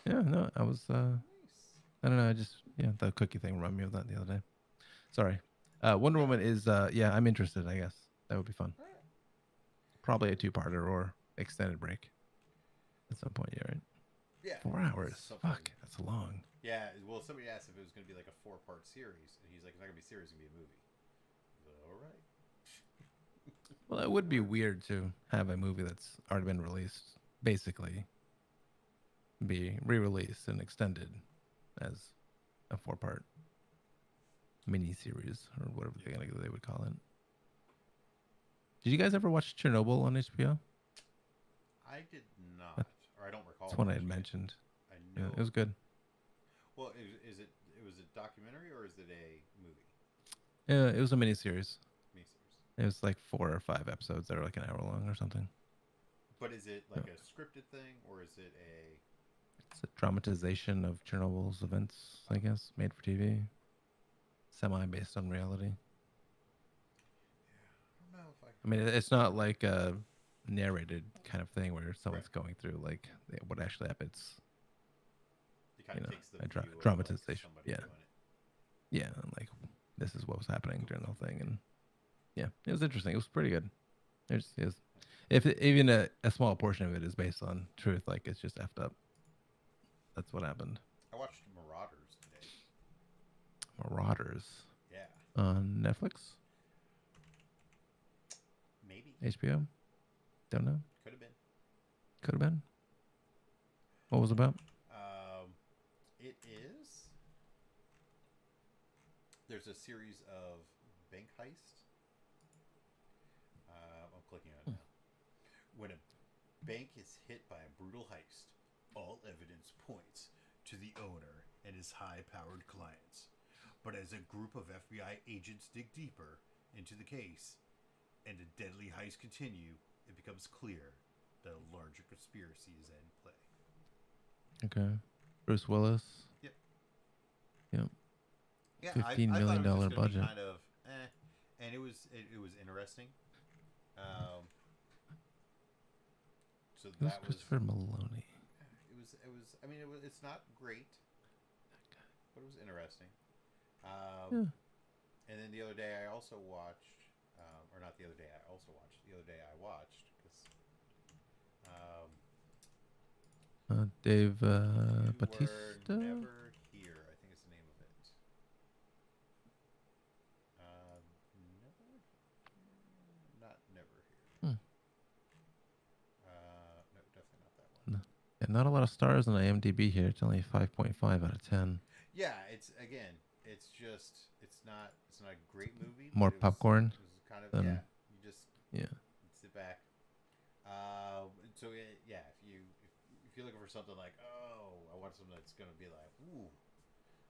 Yeah, no, I was. Nice. I don't know. I just the cookie thing reminded me of that the other day. Sorry. Wonder Woman is I'm interested. I guess that would be fun. All right. Probably a 2-parter or extended break at some point. Yeah, right. Yeah. 4 hours. Something. Fuck, that's long. Yeah. Well, somebody asked if it was going to be like a 4-part series, and he's like, "It's not going to be a series. It's going to be a movie." I was like, all right. Well, it would be weird to have a movie that's already been released, basically, be re-released and extended as a 4-part mini-series or whatever they would call it. Did you guys ever watch Chernobyl on HBO? I did not, or I don't recall. That's one I had watching it. mentioned. I Yeah, know. it was good. Well, is it? It was a documentary or is it a movie? Yeah, it was a mini-series. Miniseries. It was like 4 or 5 episodes that were like an hour long or something. But is it like a scripted thing or is it a? It's a dramatization of Chernobyl's events, I guess, made for TV. Semi-based on reality. I don't know if I mean, it's not like a narrated kind of thing where someone's going through like what actually happens. It kind of takes the a view of, like, dramatization. somebody Yeah. doing it. Yeah, and like this is what was happening during the whole thing, and yeah, it was interesting. It was pretty good. It was, if even a small portion of it is based on truth, like it's just effed up. That's what happened. I watched Marauders today. Marauders Yeah, on Netflix, maybe HBO. Don't know. could have been. Could have been. What was it about? It is. There's a series of bank heists. I'm clicking on it now. When a bank is hit by a brutal heist, all evidence points to the owner and his high-powered clients. But as a group of FBI agents dig deeper into the case and the deadly heists continue, it becomes clear that a larger conspiracy is in play. Okay. Bruce Willis. Yep. Yep. Yeah, $15 I million thought it was just gonna be budget. kind of, and it was interesting. So Who's that was Christopher Maloney? it was. I mean, it's not great, but it was interesting. Yeah. And then the other day, I also watched, or not the other day, I also watched. The other day, I watched because Dave You Bautista. Were Never Here, I think is the name of it. Never Here. Hmm. No, definitely not that one. No. Yeah, not a lot of stars on IMDb here. It's only 5.5 out of 10. Yeah, it's not a great movie. but More it was- popcorn It was kind of than- You just Yeah. sit back. So if you're looking for something like, oh, I want something that's gonna be like, ooh,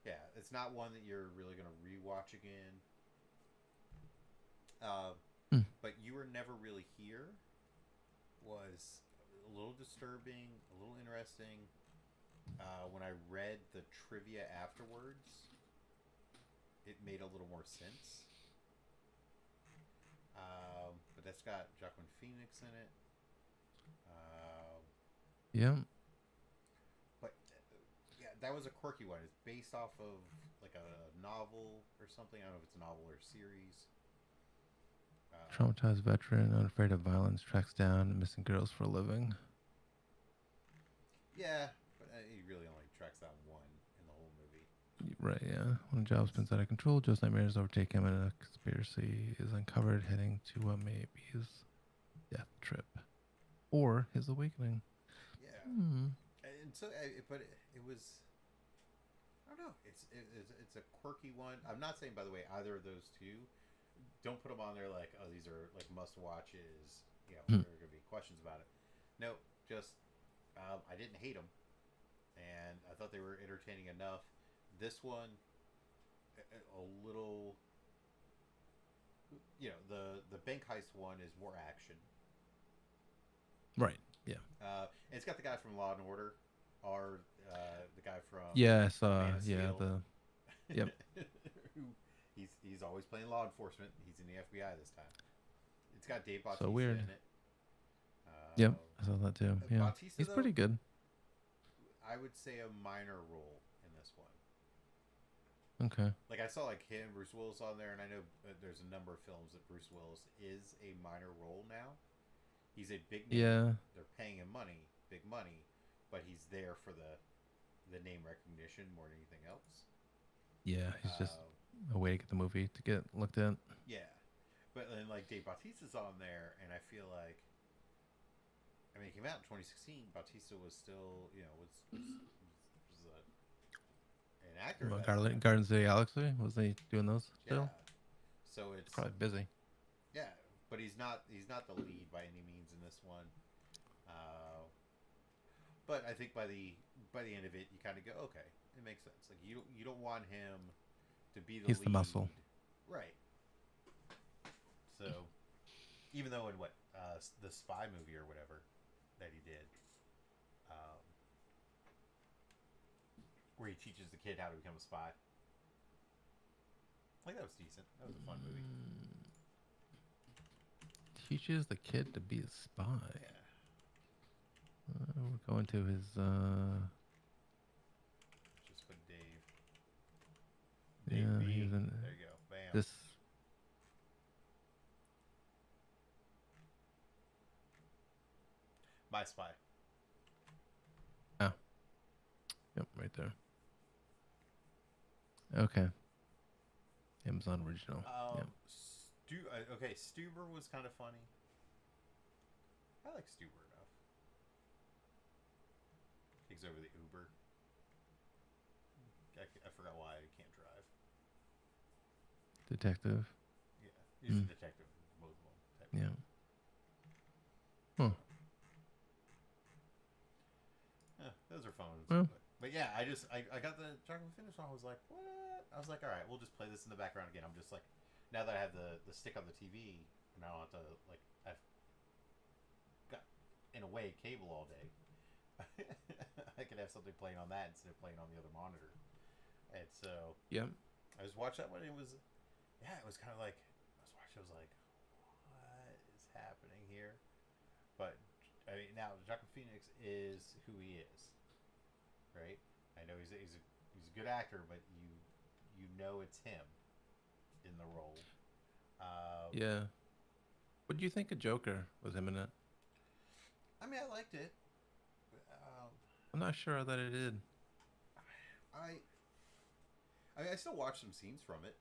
yeah, it's not one that you're really gonna rewatch again. But You Were Never Really Here was a little disturbing, a little interesting. When I read the trivia afterwards, it made a little more sense. But that's got Joaquin Phoenix in it. Yeah. But yeah, that was a quirky one. It's based off of like a novel or something. I don't know if it's a novel or series. Traumatized veteran, unafraid of violence, tracks down missing girls for a living. Yeah, but he really only tracks down one in the whole movie. Right, yeah. When a job spins out of control, Joe's nightmares overtake him and a conspiracy is uncovered, heading to what may be his death trip. Or his awakening. Yeah. Hmm. And so, but it was... I don't know. It's a quirky one. I'm not saying, by the way, either of those two. Don't put them on there like, oh, these are like must watches. You know, there are going to be questions about it. No, just I didn't hate them, and I thought they were entertaining enough. This one, a little, you know, the bank heist one is more action. Right. Yeah. And it's got the guy from Law and Order, or the guy from Yeah, I saw. Man of Yeah, Steel. Yep. Who he's always playing law enforcement. He's in the FBI this time. It's got Dave Bautista So weird. in it. Yep, I saw that too. Yeah, Bautista, he's pretty good. I would say a minor role in this one. Okay. Like I saw like him, Bruce Willis on there, and I know there's a number of films that Bruce Willis is a minor role now. He's a big name. Yeah. They're paying him money, big money, but he's there for the name recognition more than anything else. Yeah, he's just a way to get the movie to get looked at. Yeah, but then like Dave Bautista's on there, and I feel like, I mean, it came out in 2016. Bautista was still, you know, was an actor. What, at that time. Guardians of the Galaxy? Was he doing those still? Yeah. So it's Probably busy. yeah, but he's not the lead by any means in this one. But I think by the end of it, you kind of go, okay, it makes sense. Like you don't want him to be the He's lead. the muscle. Right. So, even though in the spy movie or whatever that he did, where he teaches the kid how to become a spy, like that was decent. That was a fun movie. Teaches the kid to be a spy. Yeah. We're going to his. Just put Dave. Yeah, B. he's in There you go. Bam. this. My Spy. Oh. Yep, right there. Okay. Amazon original. Yep. Okay, Stuber was kind of funny. I like Stuber enough. Takes over the Uber. I forgot why I can't drive. Detective. Yeah, he's a detective. Both of them. Yeah. Huh. Yeah, those are fun. Well. But yeah, I got the chocolate finish and I was like, what? I was like, all right, we'll just play this in the background again. I'm just like, now that I have the stick on the TV, and I don't have to, like, I've got, in a way, cable all day. I could have something playing on that instead of playing on the other monitor. And so, Yep. I just watched that one. It was kind of like, I was like, what is happening here? But, I mean, now, Joaquin Phoenix is who he is. Right? I know he's a good actor, but you know it's him in the role. Yeah. What do you think of Joker? Was him in it? I mean, I liked it. I'm not sure that it did. I mean, I still watch some scenes from it,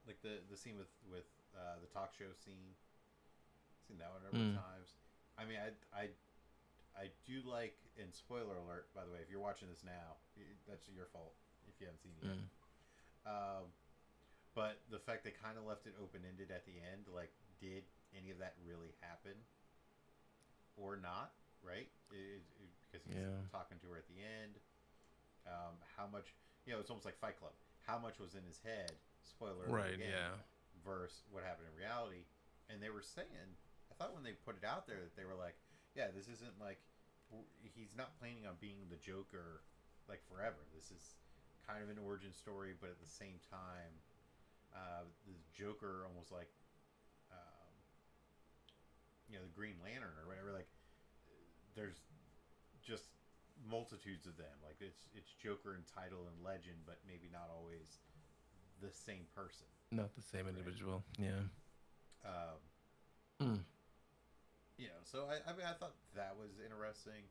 like the scene with the talk show scene. I've seen that one a number of times. I mean, I do like, and spoiler alert, by the way, if you're watching this now, that's your fault if you haven't seen it yet. But the fact they kind of left it open-ended at the end, like, did any of that really happen or not, right? Because he's talking to her at the end. How much, it's almost like Fight Club. How much was in his head, spoiler alert again, versus what happened in reality. And they were saying, I thought when they put it out there that they were like, yeah, this isn't like, he's not planning on being the Joker like forever. This is kind of an origin story, but at the same time, the Joker almost like, the Green Lantern or whatever. Like, there's just multitudes of them. Like it's Joker and title and legend, but maybe not always the same person. Not the same individual. Yeah. Um, You know, so I mean, I thought that was interesting.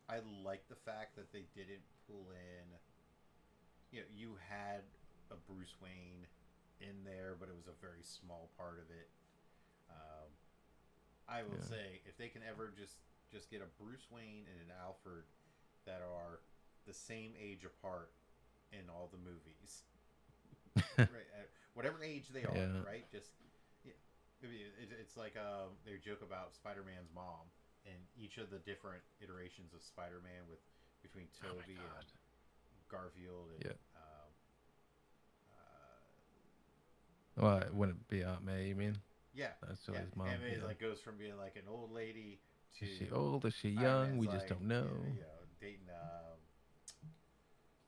I like the fact that they didn't pull in. You know, you had a Bruce Wayne in there, but it was a very small part of it. I will say, if they can ever just get a Bruce Wayne and an Alfred that are the same age apart in all the movies, right? Whatever age they are, right? Just it's like they joke about Spider-Man's mom and each of the different iterations of Spider-Man with between Tobey and Garfield and well, it wouldn't be Aunt May, you mean? Yeah, That's yeah. his mom. And it Yeah. like goes from being like an old lady to Is she old? Is she Iron young? Man's We just like, don't know. You know, dating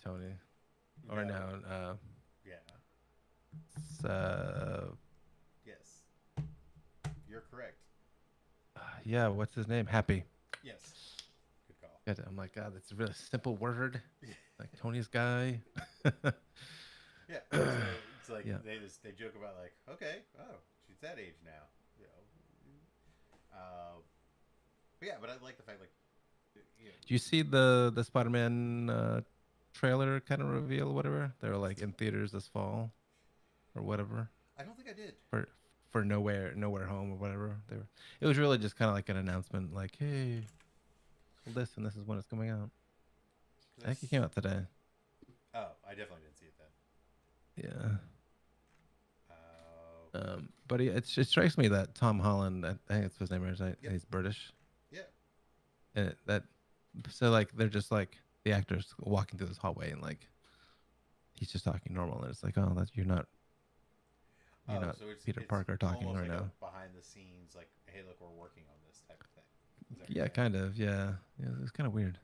Tony. Or no, yeah. it's, Yes. You're correct. yeah, what's his name? Happy. Yes. Good call. God, I'm like, God, that's a really simple word. Like Tony's guy. Yeah. So it's like Yeah. they joke about like, okay, oh, she's that age now. You know. But yeah, but I like the fact like you know, Do you see the Spider-Man trailer kind of reveal, whatever? They're like in theaters this fall, or whatever. I don't think I did. For Nowhere Home or whatever. It was really just kind of like an announcement, like, hey, this and this is when it's coming out. I think it came out today. Oh, I definitely didn't see it then. Yeah. Uh, But it strikes me that Tom Holland, I think it's his name, right? Yep. He's British. yeah. And so like they're just like the actors walking through this hallway and like he's just talking normal and it's like, oh, you're not So Peter Parker talking almost right like now. A behind the scenes, like, hey, look, we're working on this type of thing. Is that what Yeah, you're saying? kind of. Yeah, it's kind of weird.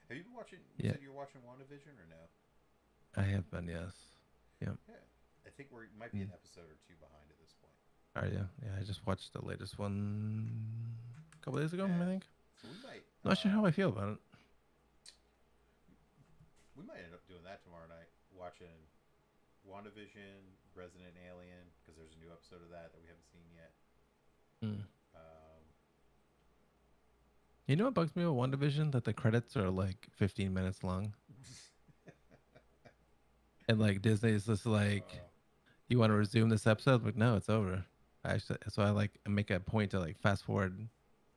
Have you been watching? You Yeah. said you're watching WandaVision or no? I have been, yes. Yeah. Yeah, I think we might be an episode or two behind at this point. Are you? Yeah, I just watched the latest one a couple days ago, Yeah. I think. So we might. Not sure how I feel about it. We might end up doing that tomorrow night, watching WandaVision, Resident Alien, because there's a new episode of that we haven't seen yet. Hmm. You know what bugs me about WandaVision? That the credits are like 15 minutes long. And like Disney is just like, you want to resume this episode? But no, it's over. So I like make a point to like fast forward,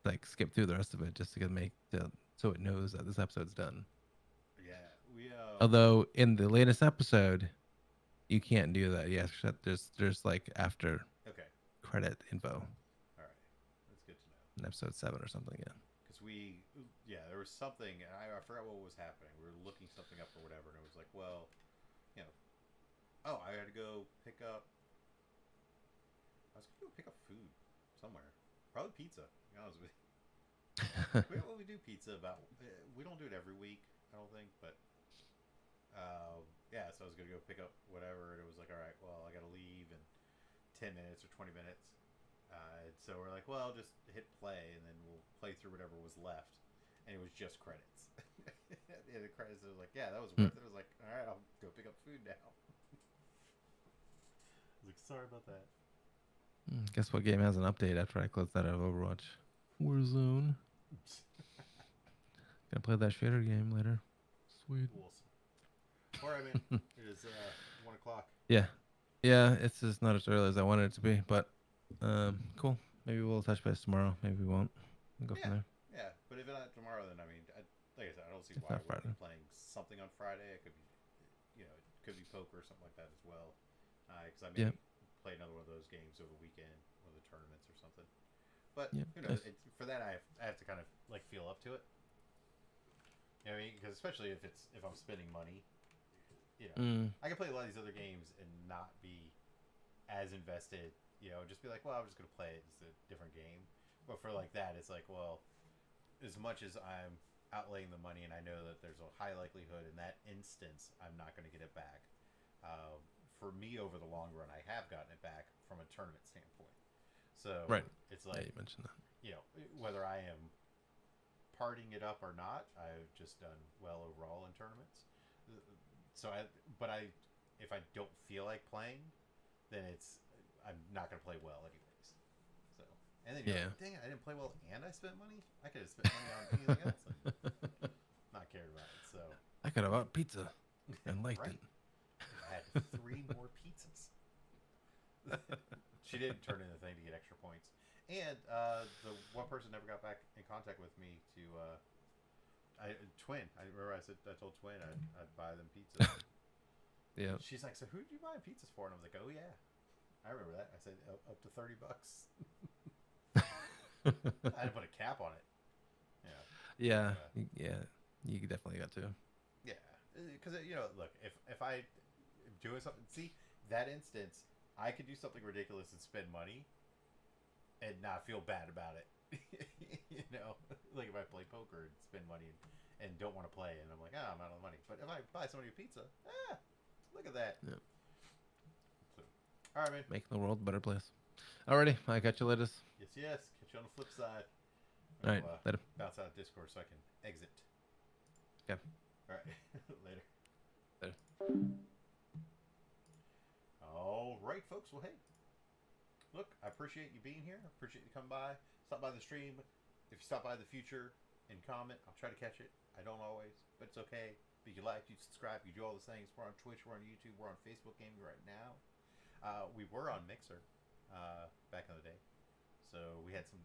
like skip through the rest of it just to so it knows that this episode's done. Yeah, we. Although in the latest episode, you can't do that. Yes, there's like after Okay. credit info All right, that's good to know. in episode 7 or something. Yeah. Because there was something, and I forgot what was happening. We were looking something up or whatever, and it was like, well, you know, oh, I had to go pick up. I was going to go pick up food somewhere, probably pizza. To be honest with you, we do pizza about. We don't do it every week, I don't think, but yeah. So I was going to go pick up whatever, and it was like, all right, well, I got to leave in 10 minutes or 20 minutes. So we're like, well, just hit play, and then we'll play through whatever was left. And it was just credits. Yeah, the credits, it was like, yeah, that was worth it. I was like, all right, I'll go pick up food now. I was like, sorry about that. Guess what game has an update after I close that out of Overwatch? Warzone. Gonna play that shooter game later. Sweet. Awesome. All right, man. It is 1 o'clock. Yeah. Yeah, it's just not as early as I wanted it to be, but cool. Maybe we'll touch base tomorrow. Maybe we won't. We'll go from there. Yeah, but if not tomorrow, then I mean, like I said, I don't see It's why not we're Friday. playing something on Friday. It could be, you know, it could be poker or something like that as well. Because I may play another one of those games over the weekend, one of the tournaments or something. But who knows? nice. For that, I have to kind of like feel up to it. You know what I mean? Because especially if I'm spending money, you know, I can play a lot of these other games and not be as invested. You know, just be like, well, I'm just gonna play it. It's a different game. But for like that, it's like, well, as much as I'm outlaying the money and I know that there's a high likelihood in that instance I'm not going to get it back. For me, over the long run, I have gotten it back from a tournament standpoint. So Right. it's Yeah, like, you mentioned that. you know, whether I am partying it up or not, I've just done well overall in tournaments. So if I don't feel like playing, then I'm not gonna play well anyways. So, and then you're like, dang it, I didn't play well and I spent money. I could have spent money on anything else and not cared about it. So I could have bought pizza and liked right. it. I had 3 more pizzas. She didn't turn in the thing to get extra points. And the one person never got back in contact with me to Twin. I remember I told Twin I'd buy them pizza. Yeah. She's like, so who did you buy pizzas for? And I was like, oh yeah, I remember that. I said up to $30. I had to put a cap on it. Yeah. Yeah. You definitely got to. Yeah, because look, if I am doing something, see that instance, I could do something ridiculous and spend money, and not feel bad about it. Like if I play poker and spend money and don't want to play, and I'm like, I'm out of money. But if I buy somebody a pizza, look at that. Yep. So, all right, man. Making the world a better place. Alrighty, I got you, latest. Yes. Catch you on the flip side. All right, later. Bounce out of Discord so I can exit. Okay. All right, later. Later. All right, folks. Well, hey, look, I appreciate you being here. I appreciate you coming by. Stop by the stream. If you stop by in the future and comment, I'll try to catch it. I don't always, but it's okay. But you like, you subscribe, you do all those things. We're on Twitch, we're on YouTube, we're on Facebook Gaming right now. We were on Mixer back in the day, so we had some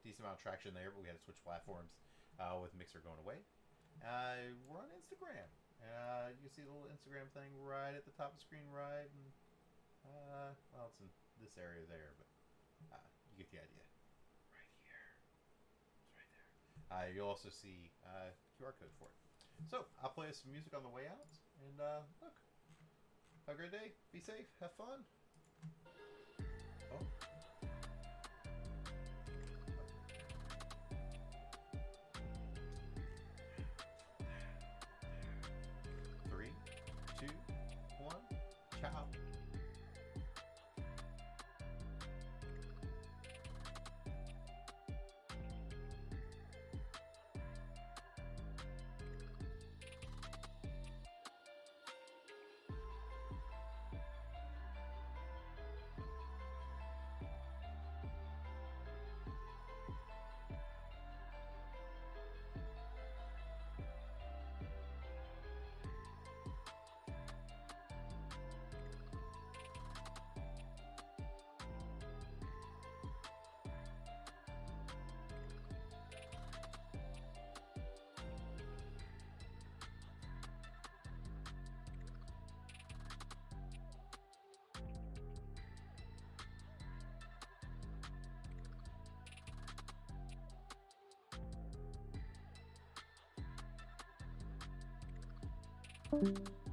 decent amount of traction there. But we had to switch platforms with Mixer going away. We're on Instagram. You see the little Instagram thing right at the top of the screen, right? And, well, it's in this area there, but you get the idea. Right here. It's right there. You'll also see QR code for it. So, I'll play us some music on the way out. And, look. Have a great day. Be safe. Have fun. Oh. 3, 2, 1. Ciao. Thank you.